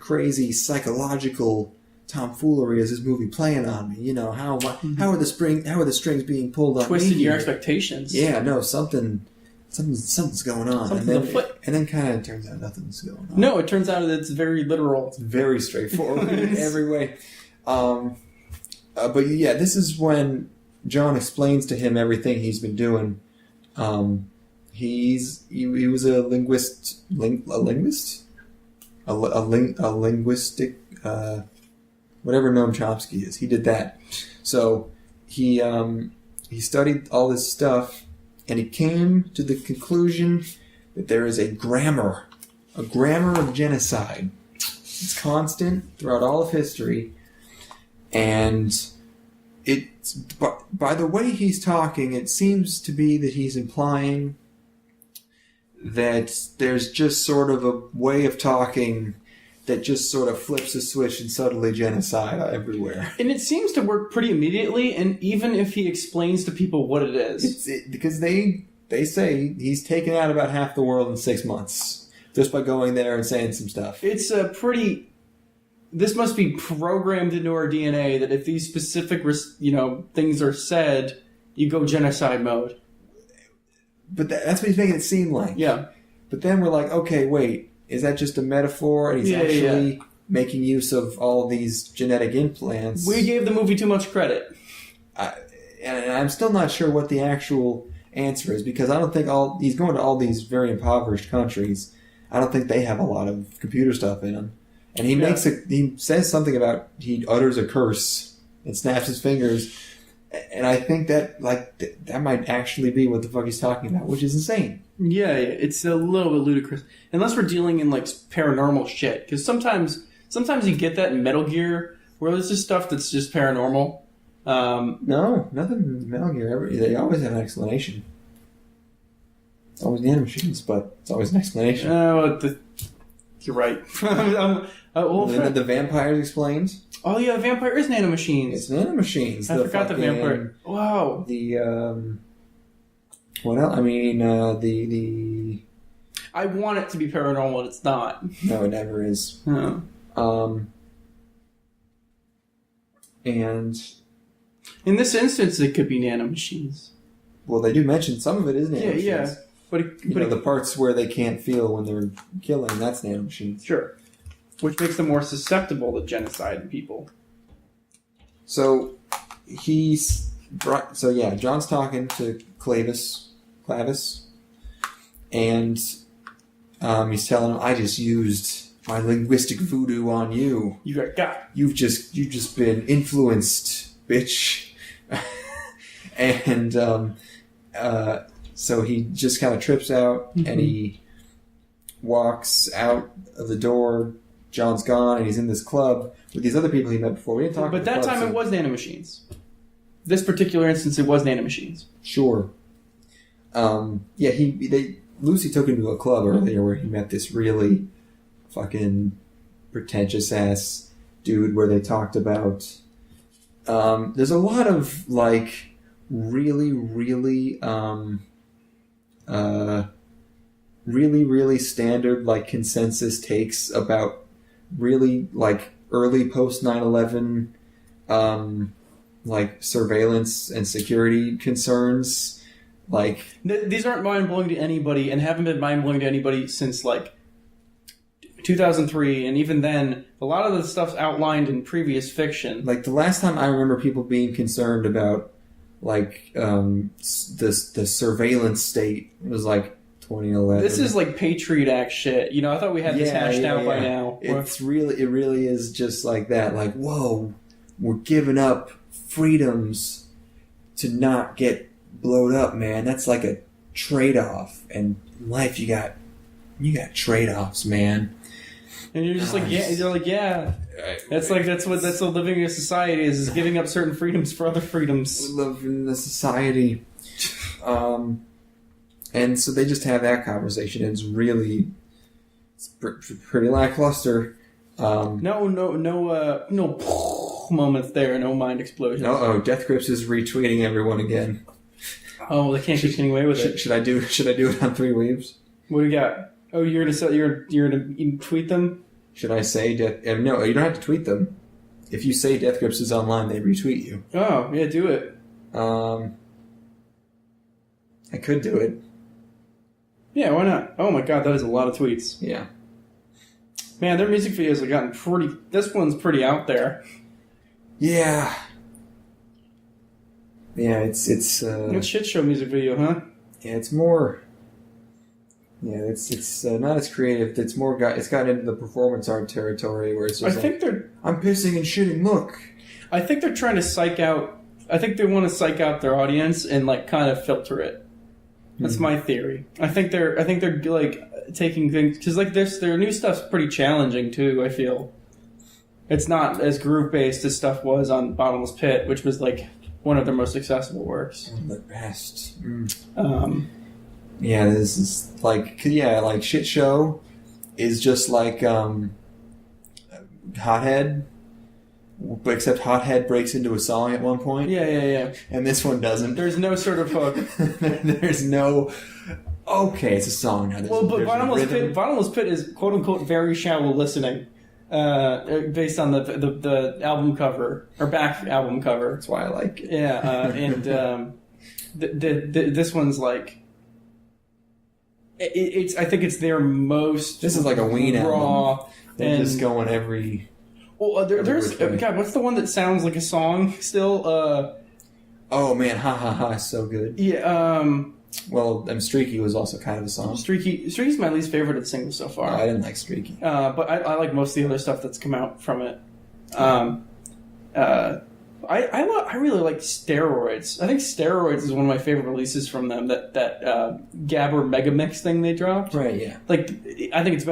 crazy psychological tomfoolery is this movie playing on me? How are the strings being pulled on me? Twisted your expectations. Yeah, no, something's going on. And then kind of turns out nothing's going on. No, it turns out that it's very literal. It's very straightforward in every way. But yeah, this is when John explains to him everything he's been doing. He was a linguistic whatever Noam Chomsky is. He did that. So he studied all this stuff, and he came to the conclusion that there is a grammar of genocide. It's constant throughout all of history, and it's by the way he's talking, it seems to be that he's implying that there's just sort of a way of talking that just sort of flips a switch and suddenly genocide everywhere. And it seems to work pretty immediately, and even if he explains to people what it is. Because they say he's taken out about half the world in 6 months just by going there and saying some stuff. It's a pretty... This must be programmed into our DNA that if these specific things are said, you go genocide mode. But that's what he's making it seem like. Yeah. But then we're like, okay, wait. Is that just a metaphor? And he's actually making use of all these genetic implants. We gave the movie too much credit. And I'm still not sure what the actual answer is, because I don't think he's going to all these very impoverished countries. I don't think they have a lot of computer stuff in them. And he he says something about he utters a curse and snaps his fingers, and I think that that might actually be what the fuck he's talking about, which is insane. Yeah, it's a little bit ludicrous. Unless we're dealing in like paranormal shit, because sometimes you get that in Metal Gear where there's just stuff that's just paranormal. No, nothing in Metal Gear. They always have an explanation. It's always nanomachines, but it's always an explanation. You're right. The vampires explained. Oh yeah, the vampire is nanomachines. It's nanomachines. I forgot the vampire. Wow. What else? I mean, the. I want it to be paranormal, and it's not. No, it never is. Oh. And in this instance, it could be nanomachines. Well, they do mention some of it is nanomachines. Yeah. But the parts where they can't feel when they're killing, that's nanomachines. Sure. Which makes them more susceptible to genocide in people. So John's talking to Clavis, and he's telling him, "I just used my linguistic voodoo on you. You got. You've just been influenced, bitch." And so he just kind of trips out, and he walks out of the door. John's gone, and he's in this club with these other people he met before. We didn't talk about that time it was nanomachines. This particular instance, it was nanomachines. Sure. Lucy took him to a club earlier where he met this really fucking pretentious ass dude where they talked about. There's a lot of like really standard like consensus takes about really like early post 9/11 like surveillance and security concerns. Like these aren't mind blowing to anybody, and haven't been mind blowing to anybody since like 2003, and even then, a lot of the stuff's outlined in previous fiction. Like the last time I remember people being concerned about like the surveillance state was like 2011. This is like Patriot Act shit. You know, I thought we had this hashed out by now. It really is just like that. Like, whoa, we're giving up freedoms to not get blowed up, man. That's like a trade-off. And in life, you got trade-offs, man. And you're just That's what living in a society is giving up certain freedoms for other freedoms. We live in a society. And so they just have that conversation. It's pretty lackluster. No moments there. No mind explosions. Death Grips is retweeting everyone again. Oh, they can't keep getting away with it. Should I do it on 3 Weebs? What do you got? Oh, you're gonna tweet them? Should I say Death? No, you don't have to tweet them. If you say Death Grips is online, they retweet you. Oh, yeah, do it. I could do it. Yeah, why not? Oh my god, that is a lot of tweets. Yeah. Man, their music videos have gotten pretty... This one's pretty out there. Yeah. Yeah, it's It's shit show music video, huh? Yeah, it's more... Yeah, it's not as creative. It's more it's got into the performance art territory where it's just I'm pissing and shitting, look. I think they're trying to psych out... I think they want to psych out their audience and like kind of filter it. That's my theory. I think they're like taking things because like their new stuff's pretty challenging too. I feel it's not as groove based as stuff was on Bottomless Pit, which was like one of their most accessible works. The best. Yeah, this is like Shit Show is just like Hothead. But except Hothead breaks into a song at one point. Yeah. And this one doesn't. There's no sort of hook. There's no... Okay, it's a song now. But Bottomless Pit is quote-unquote very shallow listening. Based on the album cover, or back album cover. That's why I like it. Yeah, and this one's like... It's. I think it's their most... This is like a Ween raw album. They're just going every... Well, there's God. What's the one that sounds like a song still? Oh man, ha ha ha! So good. Yeah. Well, Streaky was also kind of a song. Streaky's my least favorite of the singles so far. I didn't like Streaky. But I like most of the other stuff that's come out from it. I really like Steroids. I think Steroids is one of my favorite releases from them. That Gabber Megamix thing they dropped. Right. Yeah. Like, I think it's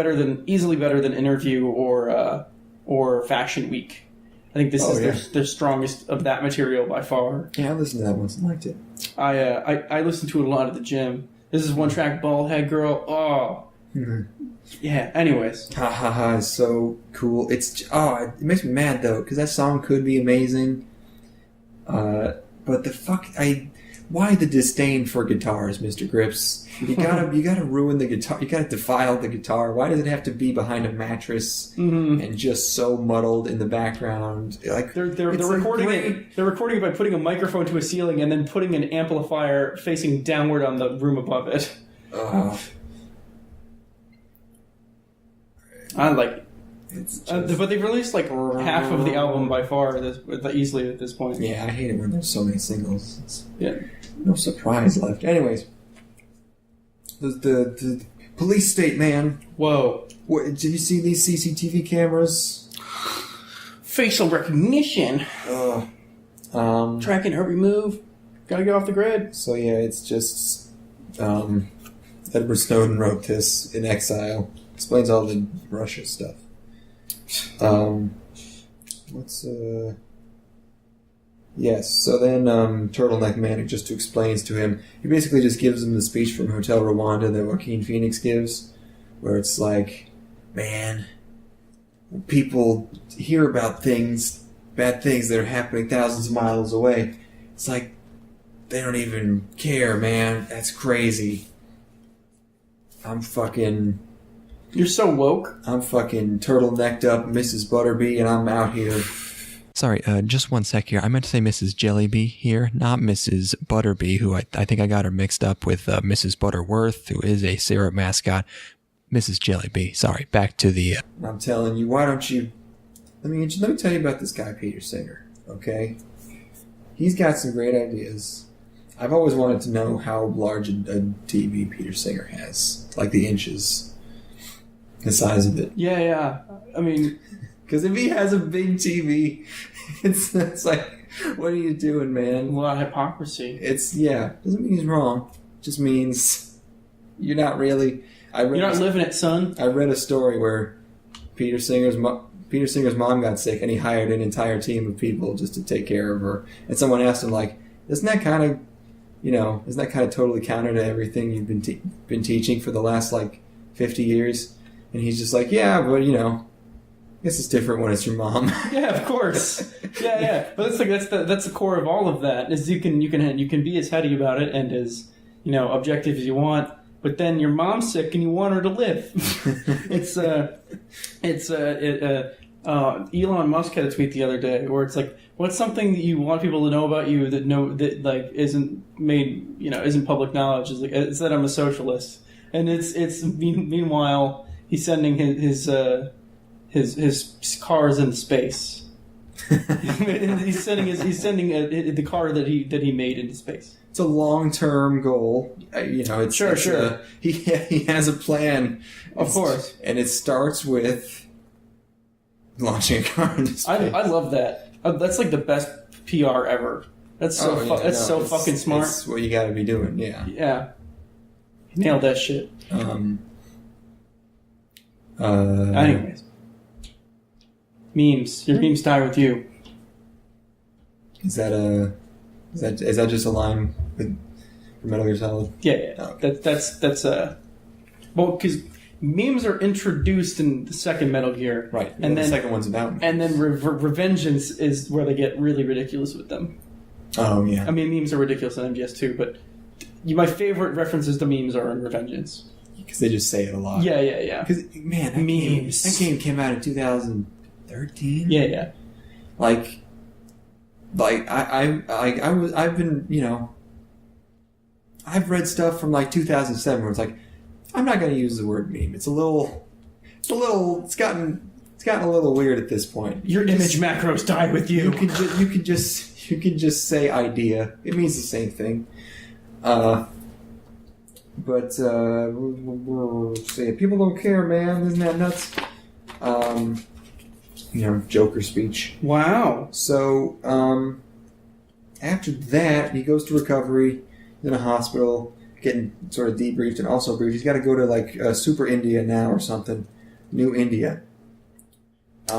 easily better than Interview or Fashion Week. I think this is their strongest of that material by far. Yeah, I listened to that once and liked it. I listened to it a lot at the gym. This is one track, Bald Head Girl. Oh. Yeah, anyways. Ha ha ha, it's so cool. It makes me mad though, because that song could be amazing. But why the disdain for guitars, Mr. Grips? You gotta ruin the guitar. You gotta defile the guitar. Why does it have to be behind a mattress and just so muddled in the background? Like they're recording it. They're recording it by putting a microphone to a ceiling and then putting an amplifier facing downward on the room above it. I like it. But they've released like half of the album by far easily at this point. Yeah, I hate it when there's so many singles. No surprise left. Anyways, the police state, man. Whoa. Did you see these CCTV cameras? Facial recognition. Tracking every move. Gotta get off the grid. So yeah, it's just Edward Snowden wrote this in exile. Explains all the Russia stuff. Yes, so then Turtleneck Manic just explains to him, he basically just gives him the speech from Hotel Rwanda that Joaquin Phoenix gives, where it's like, man, people hear about bad things that are happening thousands of miles away. It's like, they don't even care, man. That's crazy. You're so woke. I'm fucking turtlenecked up Mrs. Butterby, and I'm out here. Sorry, just one sec here. I meant to say Mrs. Jellyby here, not Mrs. Butterby, who I think I got her mixed up with Mrs. Butterworth, who is a syrup mascot. Mrs. Jellyby. Sorry, back to the... I'm telling you, why don't you... Let me tell you about this guy, Peter Singer, okay? He's got some great ideas. I've always wanted to know how large a TV Peter Singer has. Like the inches. The size of it. Yeah. I mean... Because if he has a big TV, it's like, what are you doing, man? A lot of hypocrisy. Doesn't mean he's wrong. It just means you're not really... You're not living it, son. I read a story where Peter Singer's mom got sick, and he hired an entire team of people just to take care of her. And someone asked him, like, isn't that kind of totally counter to everything you've been teaching for the last, 50 years? And he's just like, yeah, but, I guess it's different when it's your mom. Yeah, of course. Yeah. But that's the core of all of that. Is you can be as heady about it and as objective as you want, but then your mom's sick and you want her to live. Elon Musk had a tweet the other day where it's like, what's something that you want people to know about you that isn't made isn't public knowledge? It's that I'm a socialist, and it's meanwhile he's sending his cars into space. he's sending the car that he made into space. It's a long-term goal. It's sure. He has a plan, of course, and it starts with launching a car into space. I love that. That's like the best PR ever. That's so fucking smart. That's what you got to be doing. Yeah. Yeah. Nailed that shit. Anyways. Memes. Your memes die with you. Is that just a line for Metal Gear Solid? Yeah. Oh, okay. That's well, because memes are introduced in the second Metal Gear, right? And then the second one's about me. And then Revengeance is where they get really ridiculous with them. Oh yeah. I mean, memes are ridiculous in MGS too, but my favorite references to memes are in Revengeance because they just say it a lot. Yeah. Because man, that game came out in 2013. Yeah. I've read stuff from 2007 where it's like, I'm not going to use the word meme. It's gotten a little weird at this point. Your image macros die with you. You can just say idea. It means the same thing. But say people don't care, man. Isn't that nuts? Joker speech. Wow. So after that, he goes to recovery in a hospital, getting sort of debriefed and also briefed. He's got to go to like Super India now or something, New India.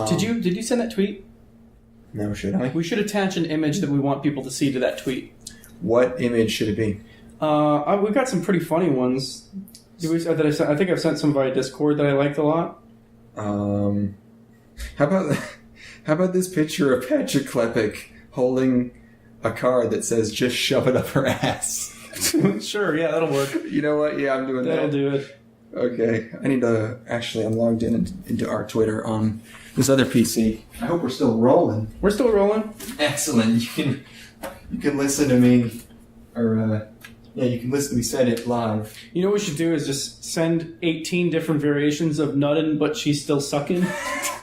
Did you send that tweet? No, should I? We should attach an image that we want people to see to that tweet. What image should it be? We've got some pretty funny ones. I think I've sent some via Discord that I liked a lot. How about this picture of Patrick Klepek holding a card that says "Just shove it up her ass"? Sure, yeah, that'll work. You know what? Yeah, I'm doing that. That'll do it. Okay, I need to actually. I'm logged into our Twitter on this other PC. I hope we're still rolling. We're still rolling. Excellent. You can listen to me, or you can listen to me said it live. You know what we should do is just send 18 different variations of nuttin', but she's still sucking.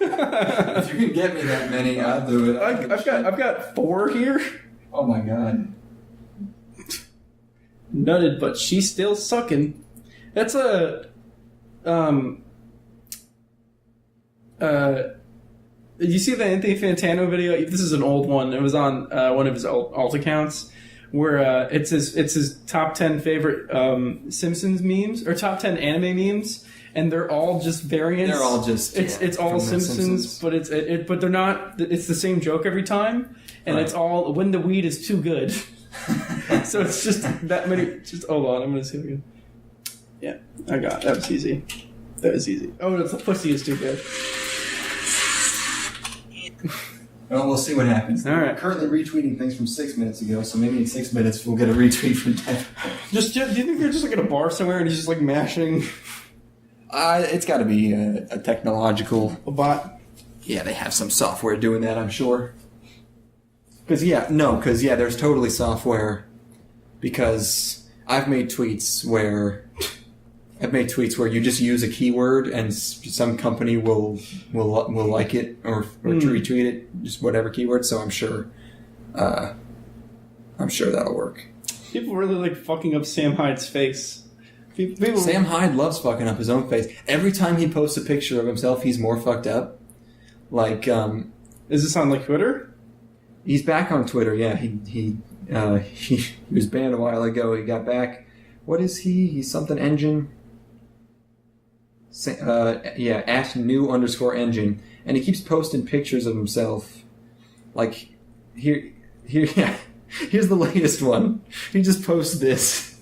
If you can get me that many, I'll do it. I've got 4 here. Oh my god. Nutted, but she's still sucking. That's a you see the Anthony Fantano video? This is an old one. It was on one of his alt accounts, where it's his top 10 favorite Simpsons memes or top 10 anime memes, and they're all just variants. They're all just it's all Simpsons, but but they're not. It's the same joke every time, and It's all when the weed is too good. So it's just that many. Just hold on, I'm gonna see if I can. Yeah, I got it. That was easy. Oh, the pussy is too good. Well, we'll see what happens. All right. I'm currently retweeting things from 6 minutes ago, so maybe in 6 minutes we'll get a retweet from 10. Do you think they're just like at a bar somewhere and he's just like mashing It's got to be a technological... a bot? Yeah, they have some software doing that, I'm sure. Because there's totally software. Because I've made tweets where you just use a keyword and some company will like it or retweet it, just whatever keyword. So I'm sure that'll work. People really like fucking up Sam Hyde's face. Sam Hyde loves fucking up his own face. Every time he posts a picture of himself, he's more fucked up. Like, is this on like Twitter? He's back on Twitter. Yeah, he was banned a while ago. He got back. What is he? He's something engine. At @new_engine, and he keeps posting pictures of himself. Like here, yeah. Here's the latest one. He just posts this.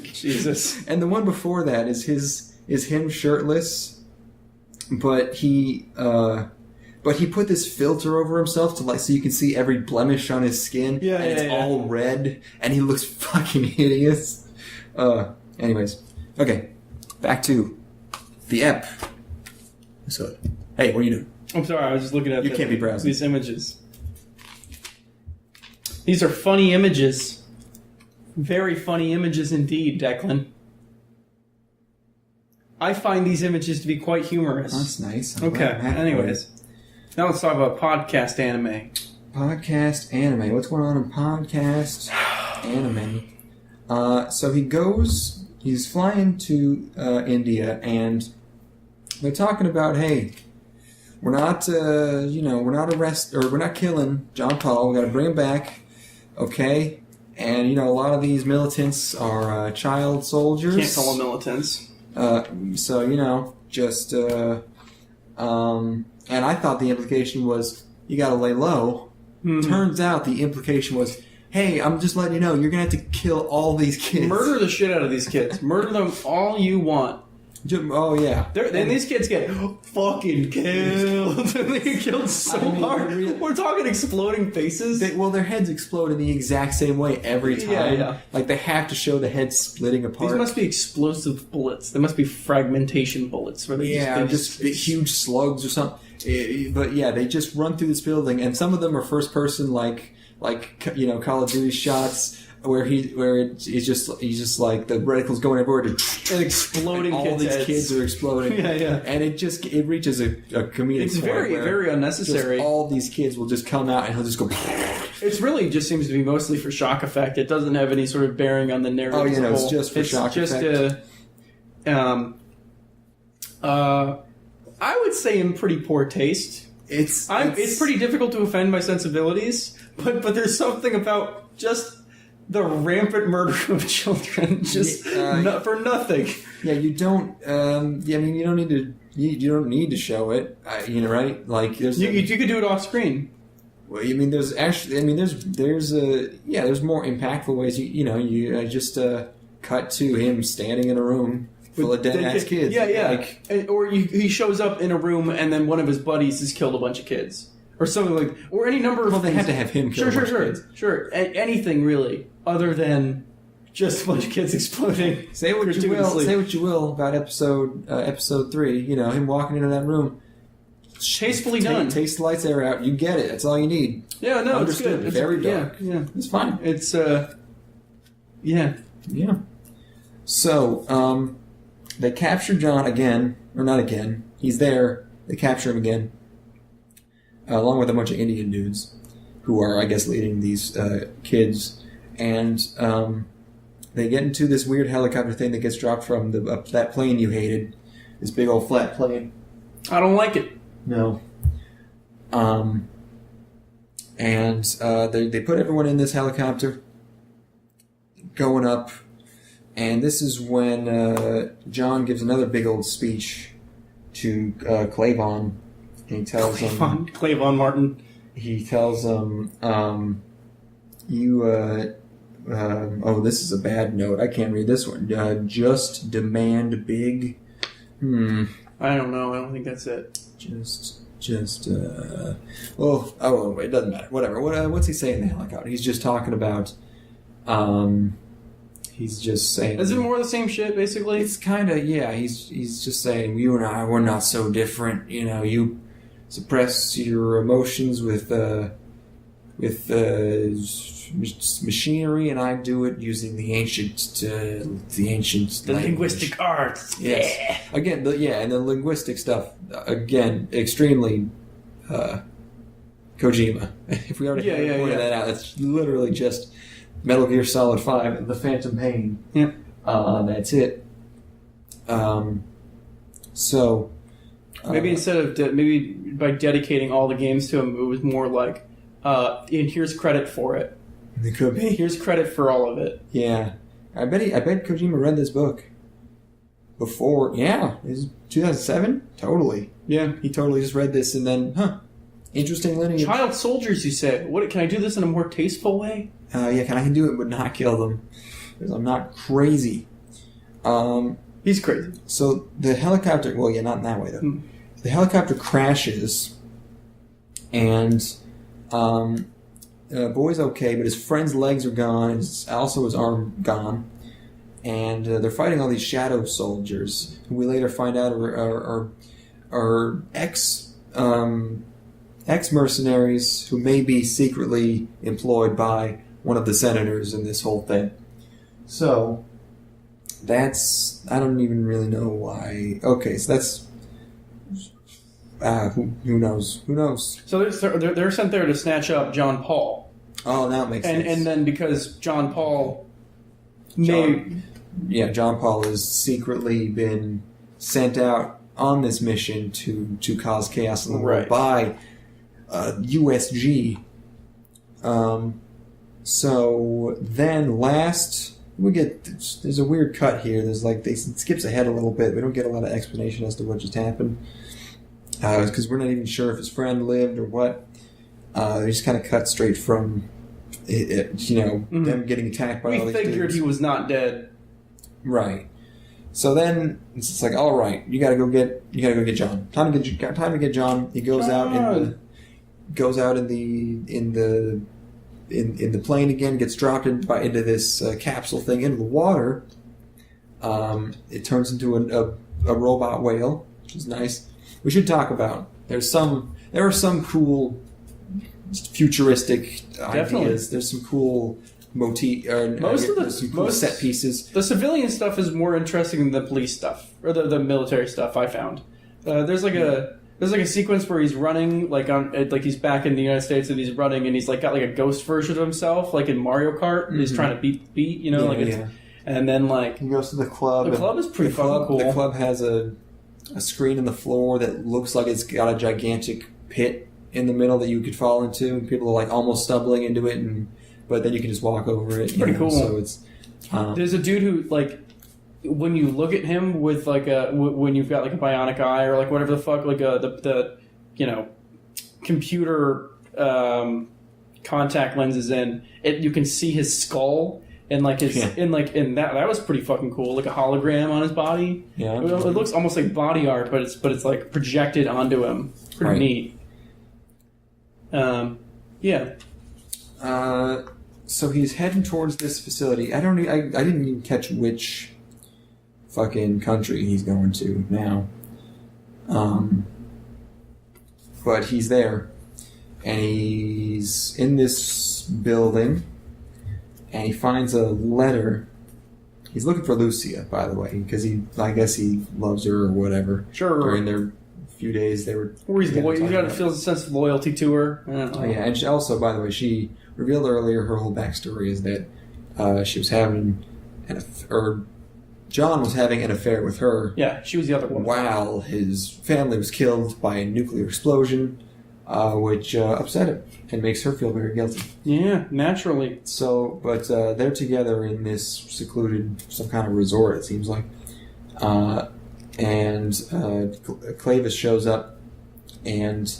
Jesus. And the one before that is him shirtless, but he put this filter over himself so you can see every blemish on his skin. Yeah, and it's all red, and he looks fucking hideous. Anyways, okay. Back to the ep. So, hey, what are you doing? I'm sorry, I was just looking at You can't be browsing. these images. These are funny images. Very funny images indeed, Declan. I find these images to be quite humorous. Oh, that's nice. Okay, anyways. Now let's talk about podcast anime. Podcast anime. What's going on in podcast anime? So he's flying to India, and they're talking about, hey, we're not killing John Paul. We got to bring him back, okay? And a lot of these militants are child soldiers. Can't call them militants. And I thought the implication was you got to lay low. Mm-hmm. Turns out the implication was, hey, I'm just letting you know, you're going to have to kill all these kids. Murder the shit out of these kids. Murder them all you want. Oh, yeah. And these kids get fucking killed. They get killed so hard. We're talking exploding faces. Their heads explode in the exact same way every time. Yeah. Like, they have to show the head splitting apart. These must be explosive bullets. They must be fragmentation bullets. Where they just big, huge slugs or something. But, yeah, they just run through this building, and some of them are first person, like Call of Duty shots, where he's just like the reticles going everywhere and exploding. All these kids are exploding. Yeah. And it reaches a comedic. It's very, very unnecessary. All these kids will just come out and he'll just go. It's really just seems to be mostly for shock effect. It doesn't have any sort of bearing on the narrative. Oh, as a it's whole. just for shock effect. I would say in pretty poor taste. It's pretty difficult to offend my sensibilities, but there's something about just the rampant murder of children, just for nothing. Yeah, you don't. I mean, you don't need to. You don't need to show it. Right? Like there's. You could do it off screen. Well, I mean, there's actually. I mean, there's more impactful ways. You just cut to him standing in a room full of dead ass kids. Yeah. Or he shows up in a room and then one of his buddies has killed a bunch of kids. Or something like, or any number of Well, they things. had to have him kill a bunch of kids. Sure. Anything really, other than just a bunch of kids exploding. Say what you will about episode 3. Him walking into that room. Tastefully done. Takes the lights air out. You get it. That's all you need. Yeah, no, Understood. it's good. Very dark. Yeah. It's fine. It's yeah. Yeah. So, they capture John again, or not again. He's there. They capture him again, along with a bunch of Indian dudes, who are, I guess, leading these kids, and they get into this weird helicopter thing that gets dropped from that plane you hated, this big old flat plane. I don't like it. No. And they put everyone in this helicopter, going up, and this is when John gives another big old speech to Clavon. And he tells him... Clavon Martin. He tells him, this is a bad note. I can't read this one. Just demand big... I don't know. I don't think that's it. It doesn't matter. Whatever. What's he saying in the helicopter? He's just talking about, he's just saying... Is it more of the same shit, basically? It's kind of, yeah. He's just saying, you and I, we're not so different. You suppress your emotions with machinery, and I do it using the ancient linguistic arts. Yes. Yeah. Again, and the linguistic stuff. Again, extremely Kojima. If we already pointed that out, that's literally just Metal Gear Solid 5 and The Phantom Pain. Yeah. That's it. So maybe instead of maybe by dedicating all the games to him, it was more like, and here's credit for it. It could be. Here's credit for all of it. Yeah, I bet Kojima read this book before. Yeah, it was 2007. Totally. Yeah, he totally just read this and then, interesting lineage. Child soldiers, you say? What? Can I do this in a more tasteful way? I can do it, but not kill them because I'm not crazy. He's crazy. So the helicopter. Well, yeah, not in that way though. The helicopter crashes, and boy's okay, but his friend's legs are gone, and also his arm gone. And they're fighting all these shadow soldiers, who we later find out are ex-mercenaries who may be secretly employed by one of the senators in this whole thing. So, I don't even really know why. Okay, so that's... who knows? Who knows? So they're sent there to snatch up John Paul. Oh, now it makes sense. And then because John Paul John Paul has secretly been sent out on this mission to cause chaos in the world by USG. So then there's a weird cut here. It skips ahead a little bit. We don't get a lot of explanation as to what just happened. Because we're not even sure if his friend lived or what. They just kind of cut straight from, them getting attacked by all these dudes. We figured he was not dead. Right. So then it's like, all right, you gotta go get John. Time to get John. He goes out in the plane again. Gets dropped into this capsule thing into the water. It turns into a robot whale, which is nice. We should talk about. There are some cool futuristic ideas. There's some cool motif. Some cool set pieces. The civilian stuff is more interesting than the police stuff or the military stuff. I found there's like There's like a sequence where he's running, like he's back in the United States and he's running and he's like got like a ghost version of himself, like in Mario Kart. And he's trying to beat, you know, and then like he goes to the club. The club is pretty fucking cool. The club has a screen in the floor that looks like it's got a gigantic pit in the middle that you could fall into, and people are like almost stumbling into it, but then you can just walk over it. It's pretty cool. So it's there's a dude who like. When you look at him with like when you've got like a bionic eye or like whatever the fuck, like the you know, computer contact lenses in it, you can see his skull and like his in that was pretty fucking cool, like a hologram on his body. Yeah, it looks almost like body art, but it's like projected onto him. Pretty neat. Yeah. So he's heading towards this facility. I didn't even catch which fucking country he's going to now. But he's there, and he's in this building, and he finds a letter. He's looking for Lucia, by the way, because I guess he loves her or whatever. Sure. During their few days they were. Or he's loyal. You got to feel a sense of loyalty to her. I don't know. Oh, yeah, and she also, by the way, she revealed earlier her whole backstory is that she was having John was having an affair with her. Yeah, she was the other one. While his family was killed by a nuclear explosion, which upset him and makes her feel very guilty. Yeah, naturally. So, but they're together in this secluded, some kind of resort, it seems like. And Clavis shows up, and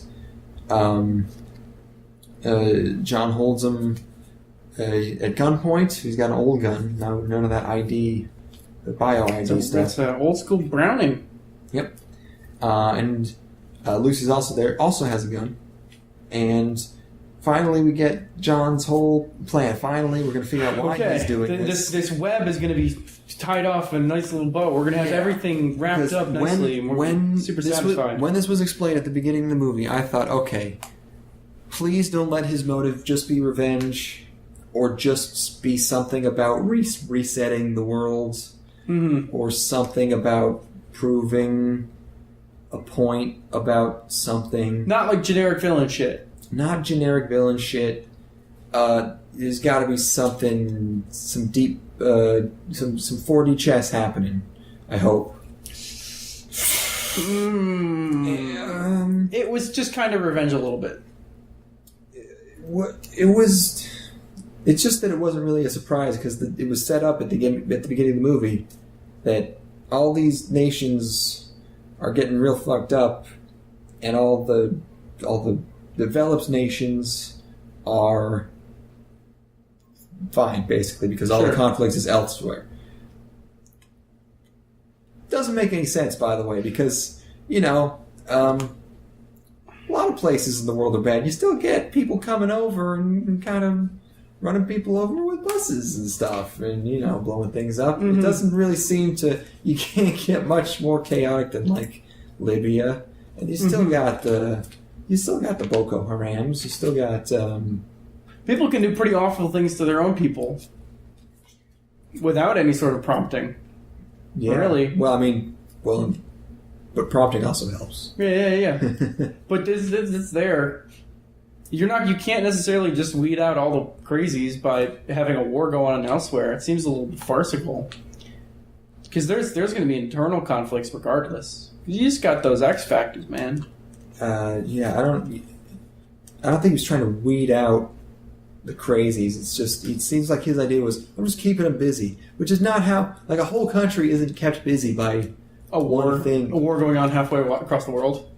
John holds him at gunpoint. He's got an old gun. No, none of that ID. The bio ID stuff. That's old school Browning. Yep. And Lucy's also there. Also has a gun. And finally, we get John's whole plan. Finally, we're going to figure out why he's doing this. This web is going to be tied off in a nice little bow. We're going to have everything wrapped up nicely. We're super satisfied. When this was explained at the beginning of the movie, I thought, okay, please don't let his motive just be revenge, or just be something about resetting the world. Mm-hmm. Or something about proving a point about something. Not like generic villain shit. Not generic villain shit. There's got to be something, some deep, some 4D chess happening. I hope. It was just kind of revenge a little bit. It was. It's just that it wasn't really a surprise because it was set up at the beginning of the movie that all these nations are getting real fucked up, and all the developed nations are fine, basically, because all the conflict is elsewhere. Doesn't make any sense, by the way, because a lot of places in the world are bad. You still get people coming over and kind of running people over with buses and stuff, and blowing things up. Mm-hmm. It doesn't really seem to. You can't get much more chaotic than like Libya, and you still got the Boko Harams. You still got people can do pretty awful things to their own people without any sort of prompting. Yeah, really. But prompting also helps. Yeah. But it's there. You can't necessarily just weed out all the crazies by having a war go on elsewhere. It seems a little bit farcical. Because there's going to be internal conflicts regardless. You just got those X factors, man. Yeah, I don't think he's trying to weed out the crazies. It's just, it seems like his idea was, I'm just keeping them busy, which is not how, like, a whole country isn't kept busy by a war one thing. A war going on halfway across the world.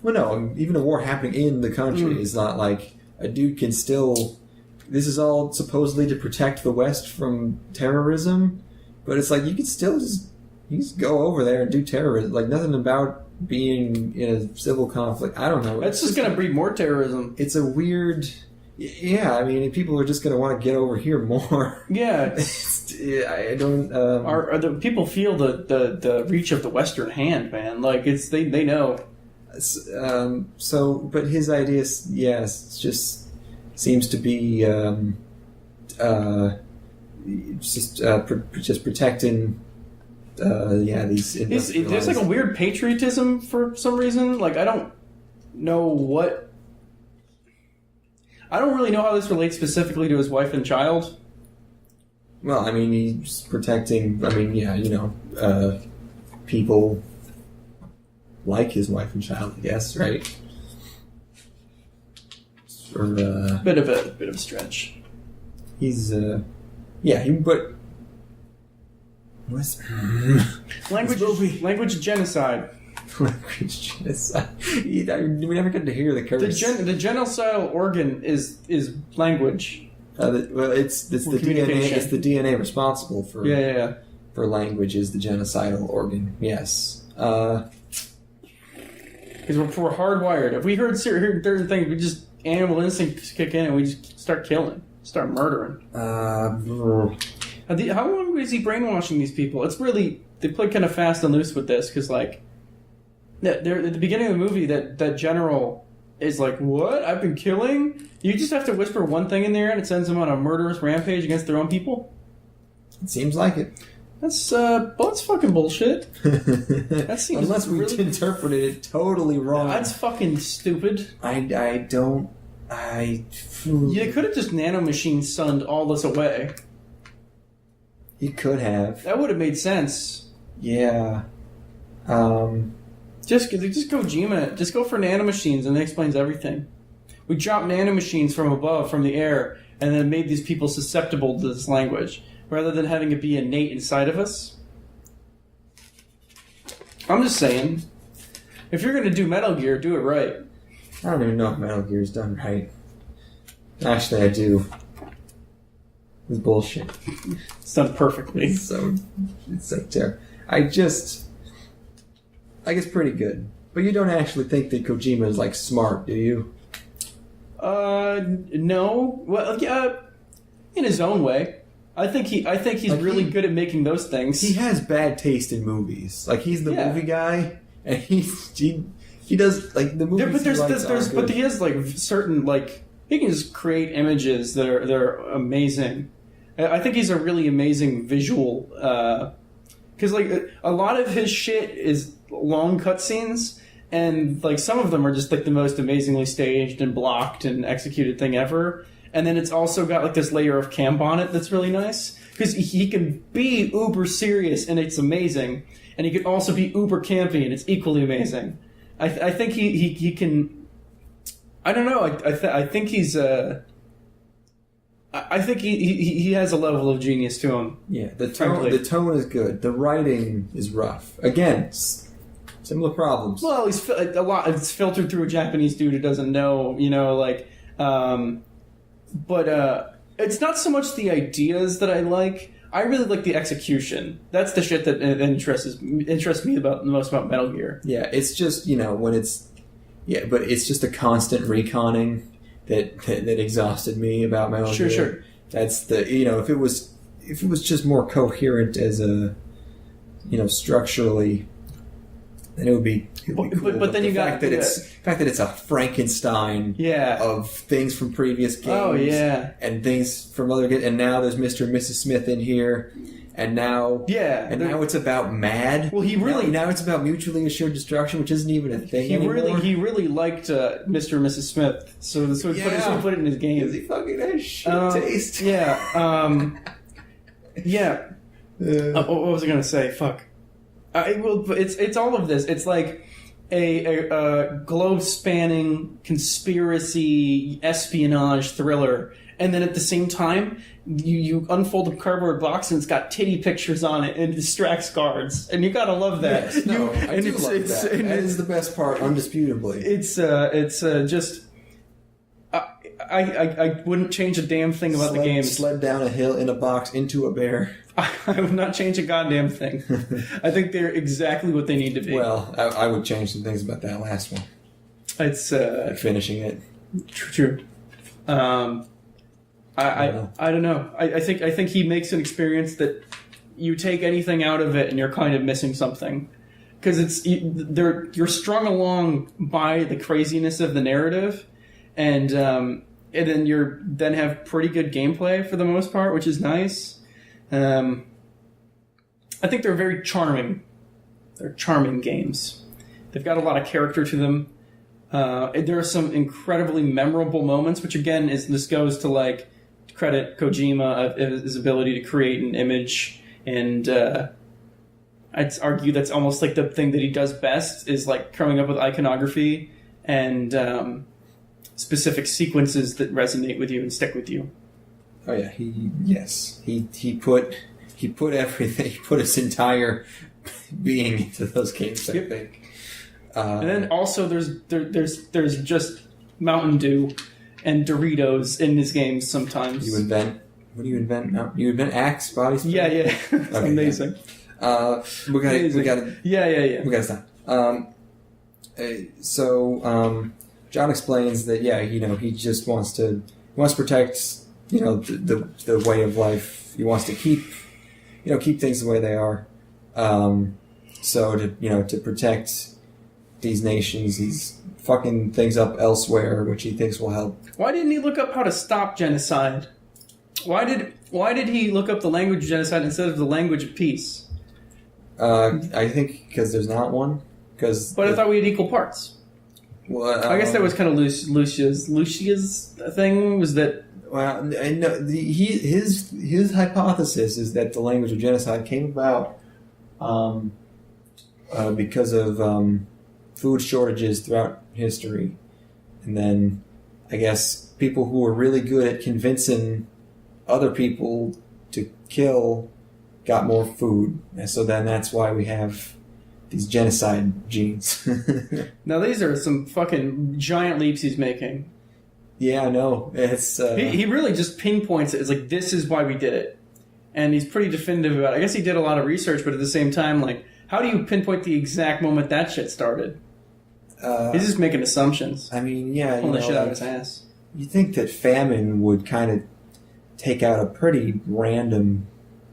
Well, no, even a war happening in the country is not like a dude can still. This is all supposedly to protect the West from terrorism, but it's like you can still just go over there and do terrorism. Like nothing about being in a civil conflict. I don't know. That's just going to breed more terrorism. It's a weird. Yeah, I mean, people are just going to want to get over here more. Yeah, I don't. Are the people feel the reach of the Western hand, man? Like they know. But his idea, yes, just seems to be just protecting these. There's like a weird patriotism for some reason. Like I don't know what. I don't really know how this relates specifically to his wife and child. Well, I mean, he's protecting. I mean, people like his wife and child, I guess, right? Or bit of a stretch. He's but what's language genocide. Language genocide. We never get to hear the curse. The genocidal organ is language. It's the DNA. It's the DNA responsible for for language. Is the genocidal organ? Yes. Because we're hardwired. If we heard certain things, we just animal instincts kick in and we just start killing, start murdering. How long is he brainwashing these people? It's really they play kind of fast and loose with this because like. They're, at the beginning of the movie, that general is like, what? I've been killing? You just have to whisper one thing in there and it sends them on a murderous rampage against their own people? It seems like it. That's fucking bullshit. That seems Unless we really... interpreted it totally wrong. That's fucking stupid. You could have just nanomachine sunned all this away. He could have. That would have made sense. Yeah. Just Kojima, just go for nanomachines and it explains everything. We dropped nanomachines from above, from the air, and then made these people susceptible to this language, rather than having it be innate inside of us. I'm just saying, if you're going to do Metal Gear, do it right. I don't even know if Metal Gear is done right. Actually, I do. It's bullshit. It's done perfectly. It's so terrible. I think it's pretty good. But you don't actually think that Kojima is, like, smart, do you? No. Well, yeah, in his own way. I think he's like really good at making those things. He has bad taste in movies. Like, he's the movie guy, and he does, like, the movies but he has, like, certain, like, he can just create images that are amazing. I think he's a really amazing visual, because, like, a lot of his shit is long cutscenes, and like some of them are just like the most amazingly staged and blocked and executed thing ever. And then it's also got like this layer of camp on it that's really nice because he can be uber serious and it's amazing, and he can also be uber campy and it's equally amazing. I think he can. I don't know. I think he's I think he has a level of genius to him. Yeah, the tone is good. The writing is rough. Again. Similar problems. Well, it's filtered through a Japanese dude who doesn't know, but it's not so much the ideas that I like. I really like the execution. That's the shit that interests me the most about Metal Gear. Yeah, it's just but it's just a constant reconning that exhausted me about Metal Gear. Sure. That's the if it was just more coherent as a structurally. Then it would be cool. But then the fact that it's a Frankenstein of things from previous games and things from other games, and now there's Mr. and Mrs. Smith in here, and now now it's about MAD. Well, now it's about mutually assured destruction, which isn't even a thing anymore. He really liked Mr. and Mrs. Smith, so he put it in his game. Because he fucking has shit taste. Yeah. What was I gonna say? Fuck. It's all of this. It's like a globe-spanning conspiracy espionage thriller, and then at the same time, you unfold a cardboard box and it's got titty pictures on it and it distracts guards, and you gotta love that. Yes, I do love that. That is the best part, undisputably. It's just. I wouldn't change a damn thing about the game. Sled down a hill in a box into a bear. I would not change a goddamn thing. I think they're exactly what they need to be. Well, I would change some things about that last one. It's like finishing it. True. I don't know. I think he makes an experience that you take anything out of it and you're kind of missing something, because you're strung along by the craziness of the narrative, and then you have pretty good gameplay for the most part, which is nice. I think they're very charming. They're charming games. They've got a lot of character to them. There are some incredibly memorable moments, which again this goes to like credit Kojima of his ability to create an image, and I'd argue that's almost like the thing that he does best is like coming up with iconography and specific sequences that resonate with you and stick with you. Oh yeah, he put everything, he put his entire being into those games. I think. And then also there's just Mountain Dew and Doritos in his games sometimes. What do you invent? No, you invent Axe body spray? Yeah. It's amazing. Yeah. We gotta stop. John explains that he just wants to protect the way of life. He wants to keep things the way they are. So to protect these nations, he's fucking things up elsewhere, which he thinks will help. Why didn't he look up how to stop genocide? Why did he look up the language of genocide instead of the language of peace? I think because there's not one. But I thought we had equal parts. Well, I guess that was kind of Lucia's thing. Was that? Well, no, his hypothesis is that the language of genocide came about because of food shortages throughout history, and then I guess people who were really good at convincing other people to kill got more food, and so then that's why we have these genocide genes. Now these are some fucking giant leaps he's making. Yeah, I know. It's he really just pinpoints it. It's like, this is why we did it, and he's pretty definitive about it. I guess he did a lot of research, but at the same time, like, how do you pinpoint the exact moment that shit started? He's just making assumptions. I mean, yeah, pulling the shit out of his ass. You think that famine would kind of take out a pretty random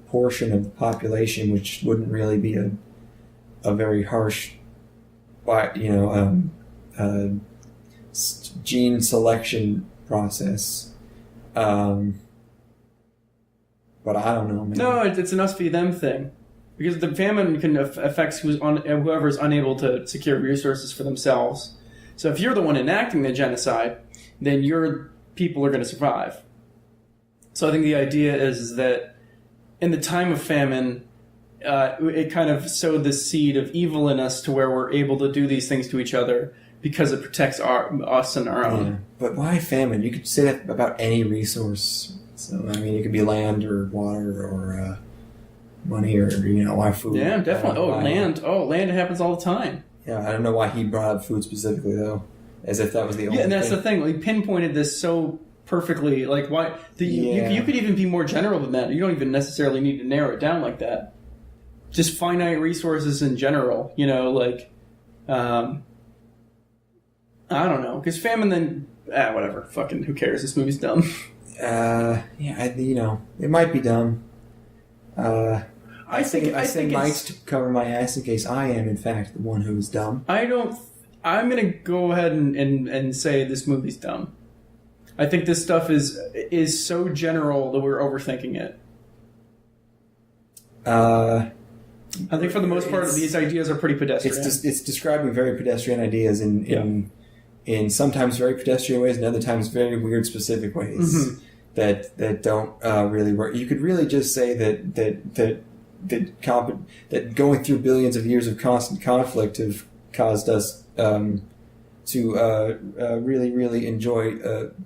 portion of the population, which wouldn't really be a very harsh, gene selection process. But I don't know, man. No, it's an us v them thing. Because the famine can affect whoever's unable to secure resources for themselves. So if you're the one enacting the genocide, then your people are going to survive. So I think the idea is that in the time of famine, it kind of sowed this seed of evil in us to where we're able to do these things to each other because it protects us and our own. Yeah. But why famine? You could say that about any resource. So, I mean, it could be land or water or money or, why food. Yeah, definitely. Land. Land happens all the time. Yeah, I don't know why he brought up food specifically, though. As if that was the only thing. Yeah, and that's the thing. He pinpointed this so perfectly. Like, why? You could even be more general than that. You don't even necessarily need to narrow it down like that. Just finite resources in general. I don't know. Because famine then... whatever. Fucking who cares? This movie's dumb. It might be dumb. I think Mike's to cover my ass in case I am, in fact, the one who is dumb. I'm going to go ahead and say this movie's dumb. I think this stuff is so general that we're overthinking it. I think for the most part, these ideas are pretty pedestrian. It's describing very pedestrian ideas in sometimes very pedestrian ways and other times very weird specific ways that don't really work. You could really just say that going through billions of years of constant conflict have caused us to really, really enjoy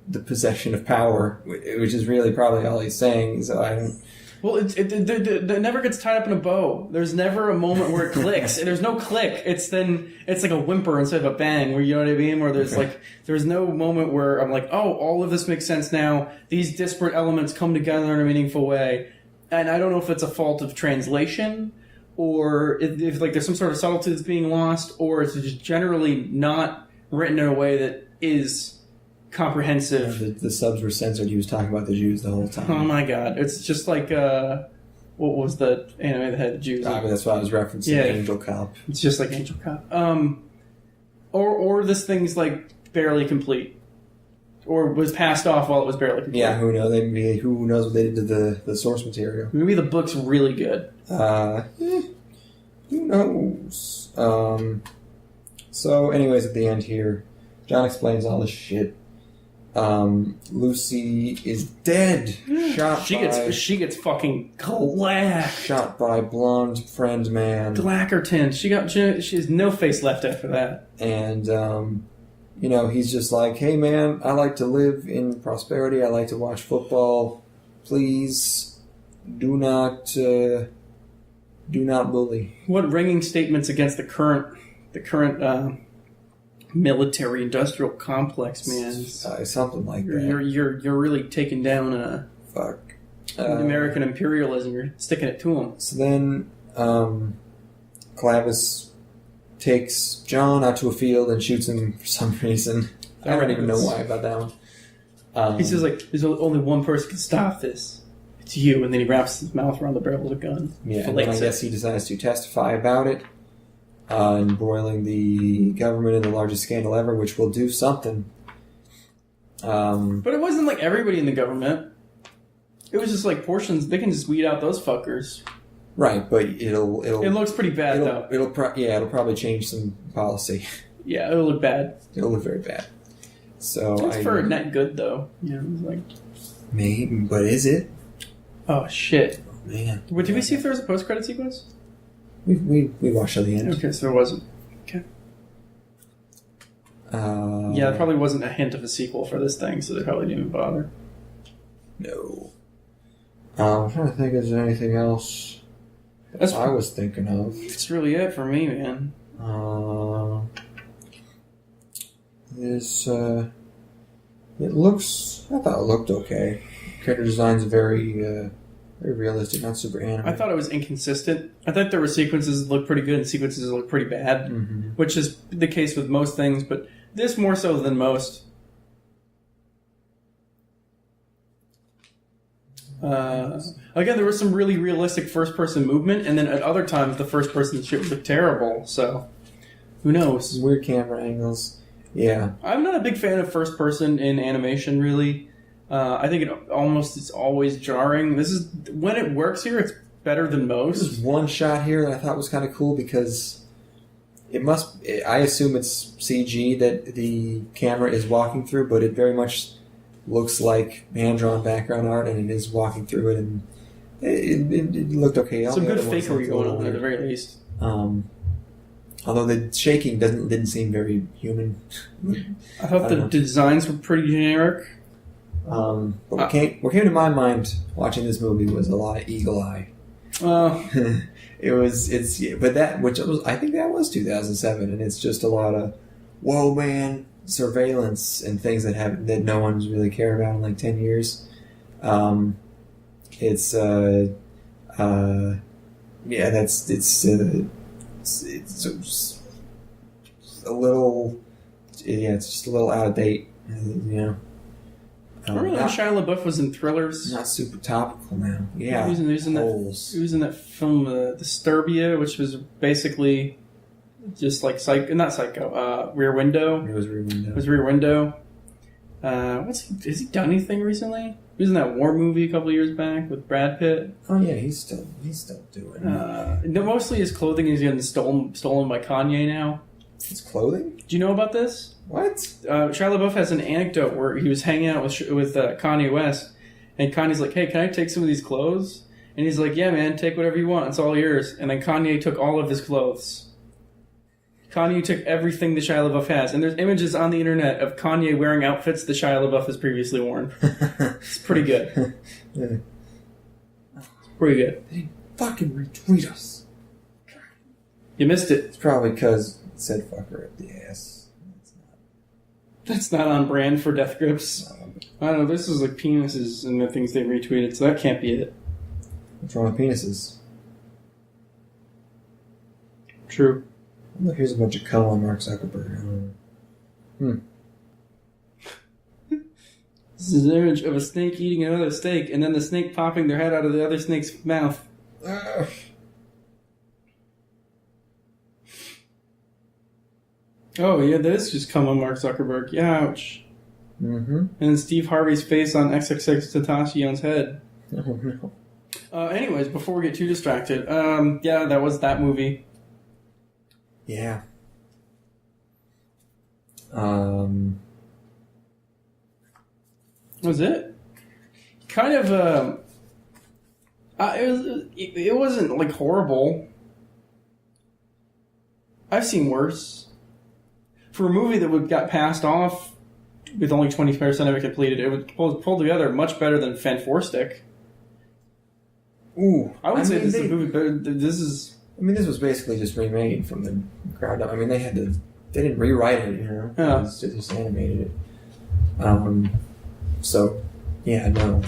the possession of power, which is really probably all he's saying. So I don't... Well, it never gets tied up in a bow. There's never a moment where it clicks. And there's no click. It's like a whimper instead of a bang, where, you know what I mean? Where there's no moment where I'm like, oh, all of this makes sense now. These disparate elements come together in a meaningful way. And I don't know if it's a fault of translation, or if there's some sort of subtlety that's being lost, or it's just generally not written in a way that is comprehensive. The subs were censored. He was talking about the Jews the whole time. Oh my god. It's just like, what was the anime that had the Jews? That's why I was referencing Angel Cop. It's just like Angel Cop. Or this thing's like barely complete. or was passed off while it was barely complete. Yeah, who knows? Who knows what they did to the source material? Maybe the book's really good. Who knows? So, anyways, at the end here, John explains all this shit. Lucy is dead. She gets fucking glacked. Shot by blonde friend man. Glackerton. She has no face left after that. And he's just like, hey man, I like to live in prosperity. I like to watch football. Please do not bully. What ringing statements against the current military-industrial complex, man. Something like that. You're really taking down Fuck. American imperialism. You're sticking it to them. So then Clavis takes John out to a field and shoots him for some reason. I don't even know why about that one. He says, like, there's only one person who can stop this. It's you. And then he wraps his mouth around the barrel of the gun. Yeah, and then I guess he decides to testify about it. Embroiling the government in the largest scandal ever, which will do something. But it wasn't like everybody in the government. It was just like portions. They can just weed out those fuckers. Right, but it looks pretty bad though. It'll probably change some policy. Yeah, it'll look bad. It'll look very bad. So it's for net good though. Yeah, like maybe, but is it? Oh shit! Oh, man. But did we see if there was a post-credit sequence? We watched at the end. Okay, so there wasn't. Okay. Yeah, there probably wasn't a hint of a sequel for this thing, so they probably didn't even bother. No. I'm trying to think, is there anything else I was thinking of? That's really it for me, man. I thought it looked okay. Character design's very realistic, not super anime. I thought it was inconsistent. I thought there were sequences that looked pretty good and sequences that looked pretty bad, which is the case with most things, but this more so than most. Again, there was some really realistic first-person movement, and then at other times the first-person shit looked terrible, so who knows? Weird camera angles. Yeah. I'm not a big fan of first-person in animation, really. I think it's always jarring. This is when it works here. It's better than most. There's one shot here that I thought was kind of cool because I assume it's CG that the camera is walking through, but it very much looks like hand-drawn background art, and it is walking through it, and it looked okay. Some good fakery going on at the very least. Although the shaking didn't seem very human. I thought the designs were pretty generic. But what came to my mind watching this movie was a lot of Eagle Eye. I think that was 2007, and it's just a lot of whoa man surveillance and things that no one's really cared about in like 10 years. It's a little, it's just a little out of date, Remember when Shia LaBeouf was in Thrillers? Not super topical now. Yeah, he was in that film, Disturbia, which was basically just like Rear Window. It was Rear Window. It was Rear Window. Has he done anything recently? He was in that war movie a couple of years back with Brad Pitt. Oh yeah, he's still doing it. Mostly his clothing is getting stolen by Kanye now. His clothing? Do you know about this? What? Shia LaBeouf has an anecdote where he was hanging out with Kanye West, and Kanye's like, "Hey, can I take some of these clothes?" And he's like, "Yeah, man, take whatever you want. It's all yours." And then Kanye took all of his clothes. Kanye took everything that Shia LaBeouf has, and there's images on the internet of Kanye wearing outfits that Shia LaBeouf has previously worn. It's pretty good. Yeah. It's pretty good. They didn't fucking retweet us. You missed it. It's probably because it said "fucker" at the ass. That's not on brand for Death Grips. I don't know, this is like penises and the things they retweeted, so that can't be it. What's wrong with penises? True. Look, here's a bunch of cum on Mark Zuckerberg. This is an image of a snake eating another snake, and then the snake popping their head out of the other snake's mouth. Oh, yeah, that is just cum on Mark Zuckerberg. Yeah, ouch. Mm-hmm. And then Steve Harvey's face on XXX Tentacion's head. Oh, no. Anyways, before we get too distracted, yeah, that was that movie. Yeah. Was it? Kind of, it wasn't, like, horrible. I've seen worse. For a movie that got passed off with only 20% of it completed, it was pulled together much better than Fanforstic. Ooh. I would say this is a movie better. This is... I mean, this was basically just remade from the ground up. I mean, they didn't rewrite it, you know? Yeah. They just animated it. So, yeah, no.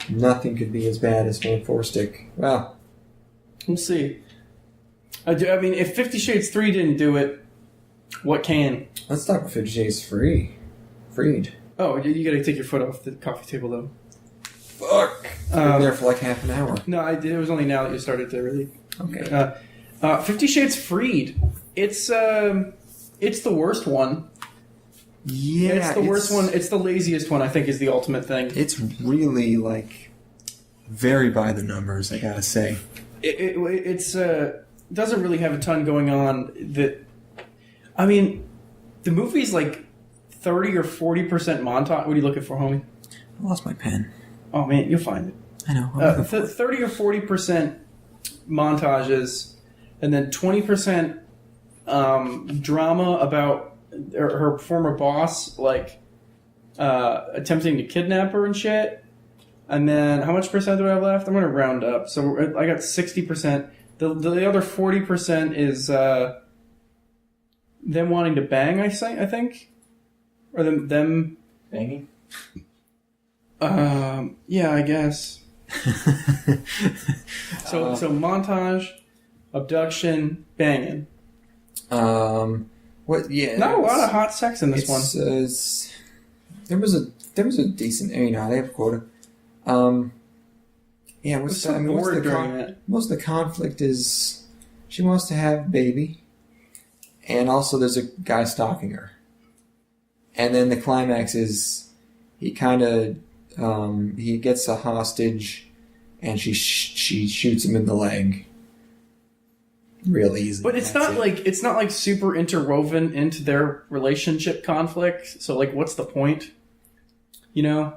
Nothing could be as bad as Fanforstic. Well, We'll see. I mean, if 50 Shades 3 didn't do it, what can? let's talk about 50 Shades Freed. Oh, you gotta take your foot off the coffee table, though. Fuck! Been there for like half an hour. No, it was only now that you started to really... Okay. 50 Shades Freed. It's the worst one. Yeah, It's the worst one. It's the laziest one, I think, is the ultimate thing. It's really, like, very by the numbers, I gotta say. It's doesn't really have a ton going on. I mean, the movie's like 30 or 40% montage. What are you looking for, homie? I lost my pen. Oh, man, you'll find it. I know. 30 or 40% montages, and then 20% drama about her former boss, like attempting to kidnap her and shit. And then how much percent do I have left? I'm going to round up. So I got 60%. The other 40% is them wanting to bang, I think. Or them Banging? Yeah, I guess. So montage, abduction, banging. What? Yeah. Not a lot of hot sex in this one. There was a decent. You know, they have a quota. Yeah. Most of the conflict is she wants to have a baby, and also there's a guy stalking her, and then the climax is he kind of he gets a hostage, and she shoots him in the leg. Real easy. But it's not like super interwoven into their relationship conflict. So like, what's the point? You know,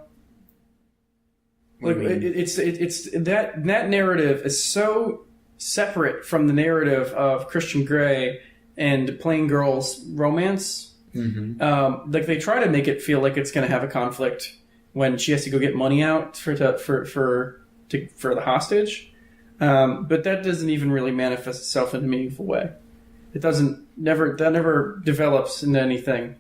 like it's that narrative is so separate from the narrative of Christian Grey and Plain Girl's romance. Mm-hmm. Like they try to make it feel like it's going to have a conflict when she has to go get money out for the hostage. But that doesn't even really manifest itself in a meaningful way. That never develops into anything.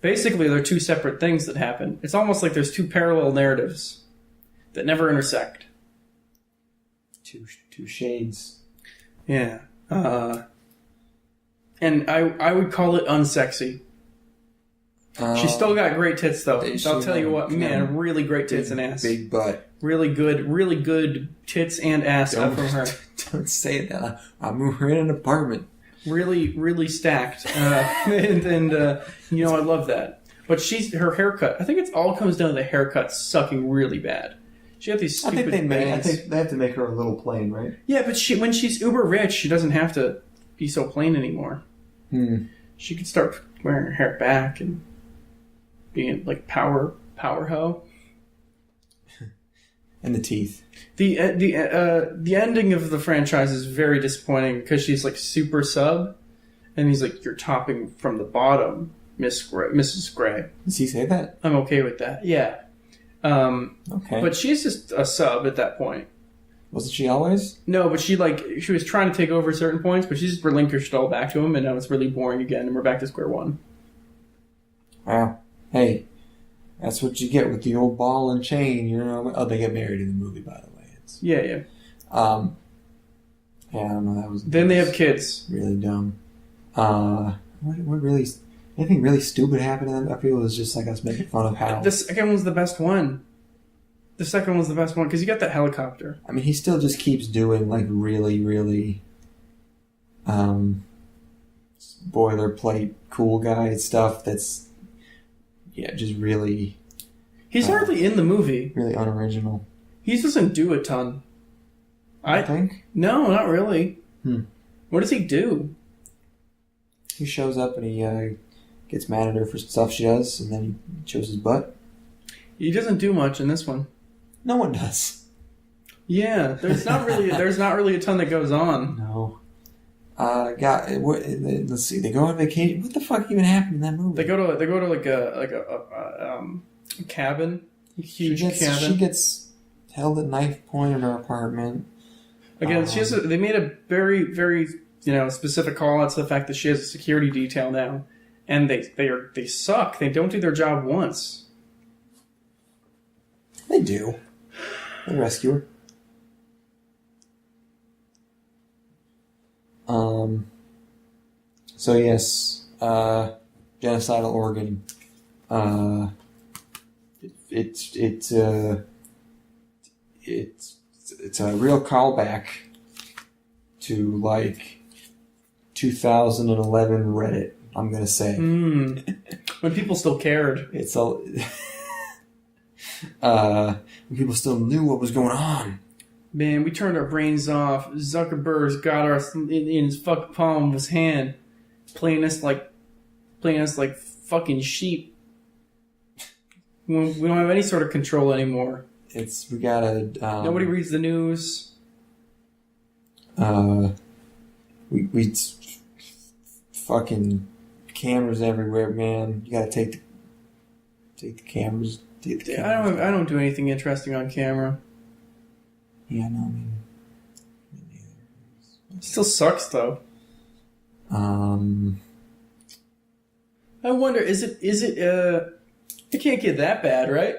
Basically, they're two separate things that happen. It's almost like there's two parallel narratives that never intersect. Two shades. Yeah. And I would call it unsexy. She's still got great tits, though. I'll tell you what, man, really great tits and ass. Big butt. Really good tits and ass up from her. Don't say that. We're in an apartment. Really stacked. And you know, I love that. But her haircut, I think it all comes down to the haircut sucking really bad. She had these stupid I think they have to make her a little plain, right? Yeah, but when she's uber rich, she doesn't have to be so plain anymore. She could start wearing her hair back and being like power hoe. And the teeth. The ending of the franchise is very disappointing because she's like super sub, and he's like, "You're topping from the bottom, Mrs. Grey." Does he say that? I'm okay with that. Yeah. Okay. But she's just a sub at that point. Wasn't she always? No, but she was trying to take over certain points, but she just relinquished it all back to him, and now it's really boring again, and we're back to square one. Wow. Hey, that's what you get with the old ball and chain, you know? Oh, they get married in the movie, by the way. Yeah. Yeah, I don't know. Then they have kids. Really dumb. What really... Anything really stupid happened to them? I feel it was just like us making fun of how... The second one's the best one. The second one's the best one, because you got that helicopter. I mean, he still just keeps doing, like, really, really... boilerplate, cool guy stuff that's just really, He's hardly in the movie. really unoriginal. He doesn't do a ton. I think No, not really. Hmm. What does he do? he shows up and he gets mad at her for stuff she does, and then he shows his butt. He doesn't do much in this one. No one does. Yeah, there's not really a ton that goes on. No. Let's see. They go on vacation. What the fuck even happened in that movie? They go to like a cabin, a huge cabin. She gets held at knife point in her apartment. Again, they made a very, very specific call out to the fact that she has a security detail now, and they suck. They don't do their job once. They do. They rescue her. So yes, Genocidal Organ. It's a real callback to like 2011 Reddit. I'm gonna say when people still cared. It's a when people still knew what was going on. Man, we turned our brains off. Zuckerberg's got us in his fucking palm of his hand, playing us like fucking sheep. We don't have any sort of control anymore. We gotta. Nobody reads the news. We fucking cameras everywhere, man. You gotta take the cameras. I don't do anything interesting on camera. Yeah, no, I mean, it still sucks though. I wonder, is it it can't get that bad, right?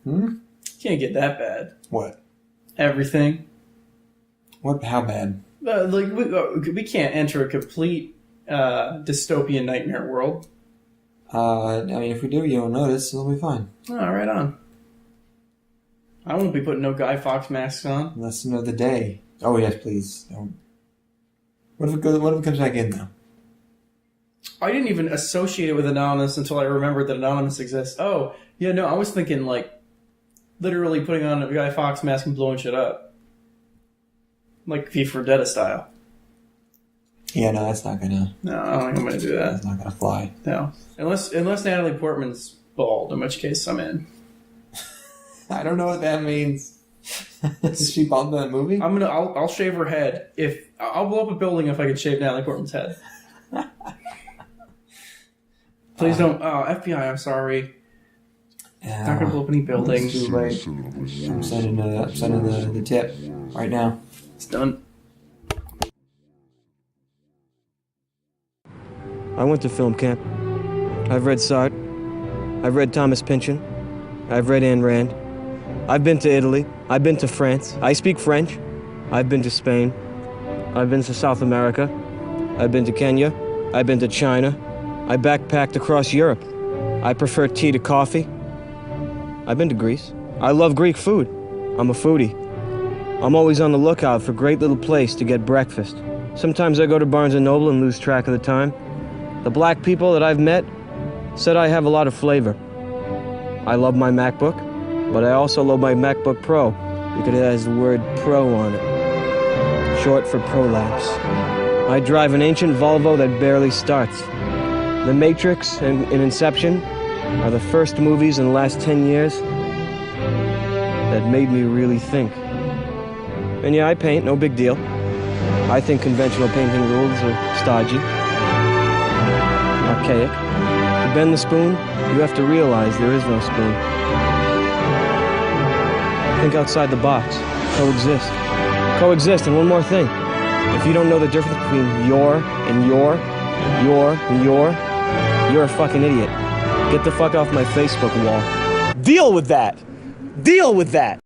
It can't get that bad. What? Everything. What? How bad? We can't enter a complete dystopian nightmare world. I mean, if we do, you don't notice, it'll be fine. Oh, right on. I won't be putting no Guy Fawkes masks on. Lesson of the day. Oh yes, please. Don't. What if it comes back in though? I didn't even associate it with Anonymous until I remembered that Anonymous exists. Oh, yeah, no, I was thinking like literally putting on a Guy Fawkes mask and blowing shit up, like V for Vendetta style. Yeah, no, that's not gonna. No, I don't think I'm gonna do that. That's not gonna fly. No, unless Natalie Portman's bald, in which case I'm in. I don't know what that means. Is she bald in that movie? I'll shave her head if I'll blow up a building if I could shave Natalie Portman's head. Please don't. Oh, FBI, I'm sorry. Not gonna blow up any buildings. It's too late. I'm sending the tip right now. It's done. I went to film camp. I've read Sartre. I've read Thomas Pynchon. I've read Ayn Rand. I've been to Italy. I've been to France. I speak French. I've been to Spain. I've been to South America. I've been to Kenya. I've been to China. I backpacked across Europe. I prefer tea to coffee. I've been to Greece. I love Greek food. I'm a foodie. I'm always on the lookout for a great little place to get breakfast. Sometimes I go to Barnes & Noble and lose track of the time. The black people that I've met said I have a lot of flavor. I love my MacBook, but I also love my MacBook Pro because it has the word Pro on it, short for prolapse. I drive an ancient Volvo that barely starts. The Matrix and Inception are the first movies in the last 10 years that made me really think. And yeah, I paint, no big deal. I think conventional painting rules are stodgy, archaic. To bend the spoon, you have to realize there is no spoon. Think outside the box. Coexist. Coexist, and one more thing. If you don't know the difference between your and your and you're a fucking idiot. Get the fuck off my Facebook wall. Deal with that! Deal with that!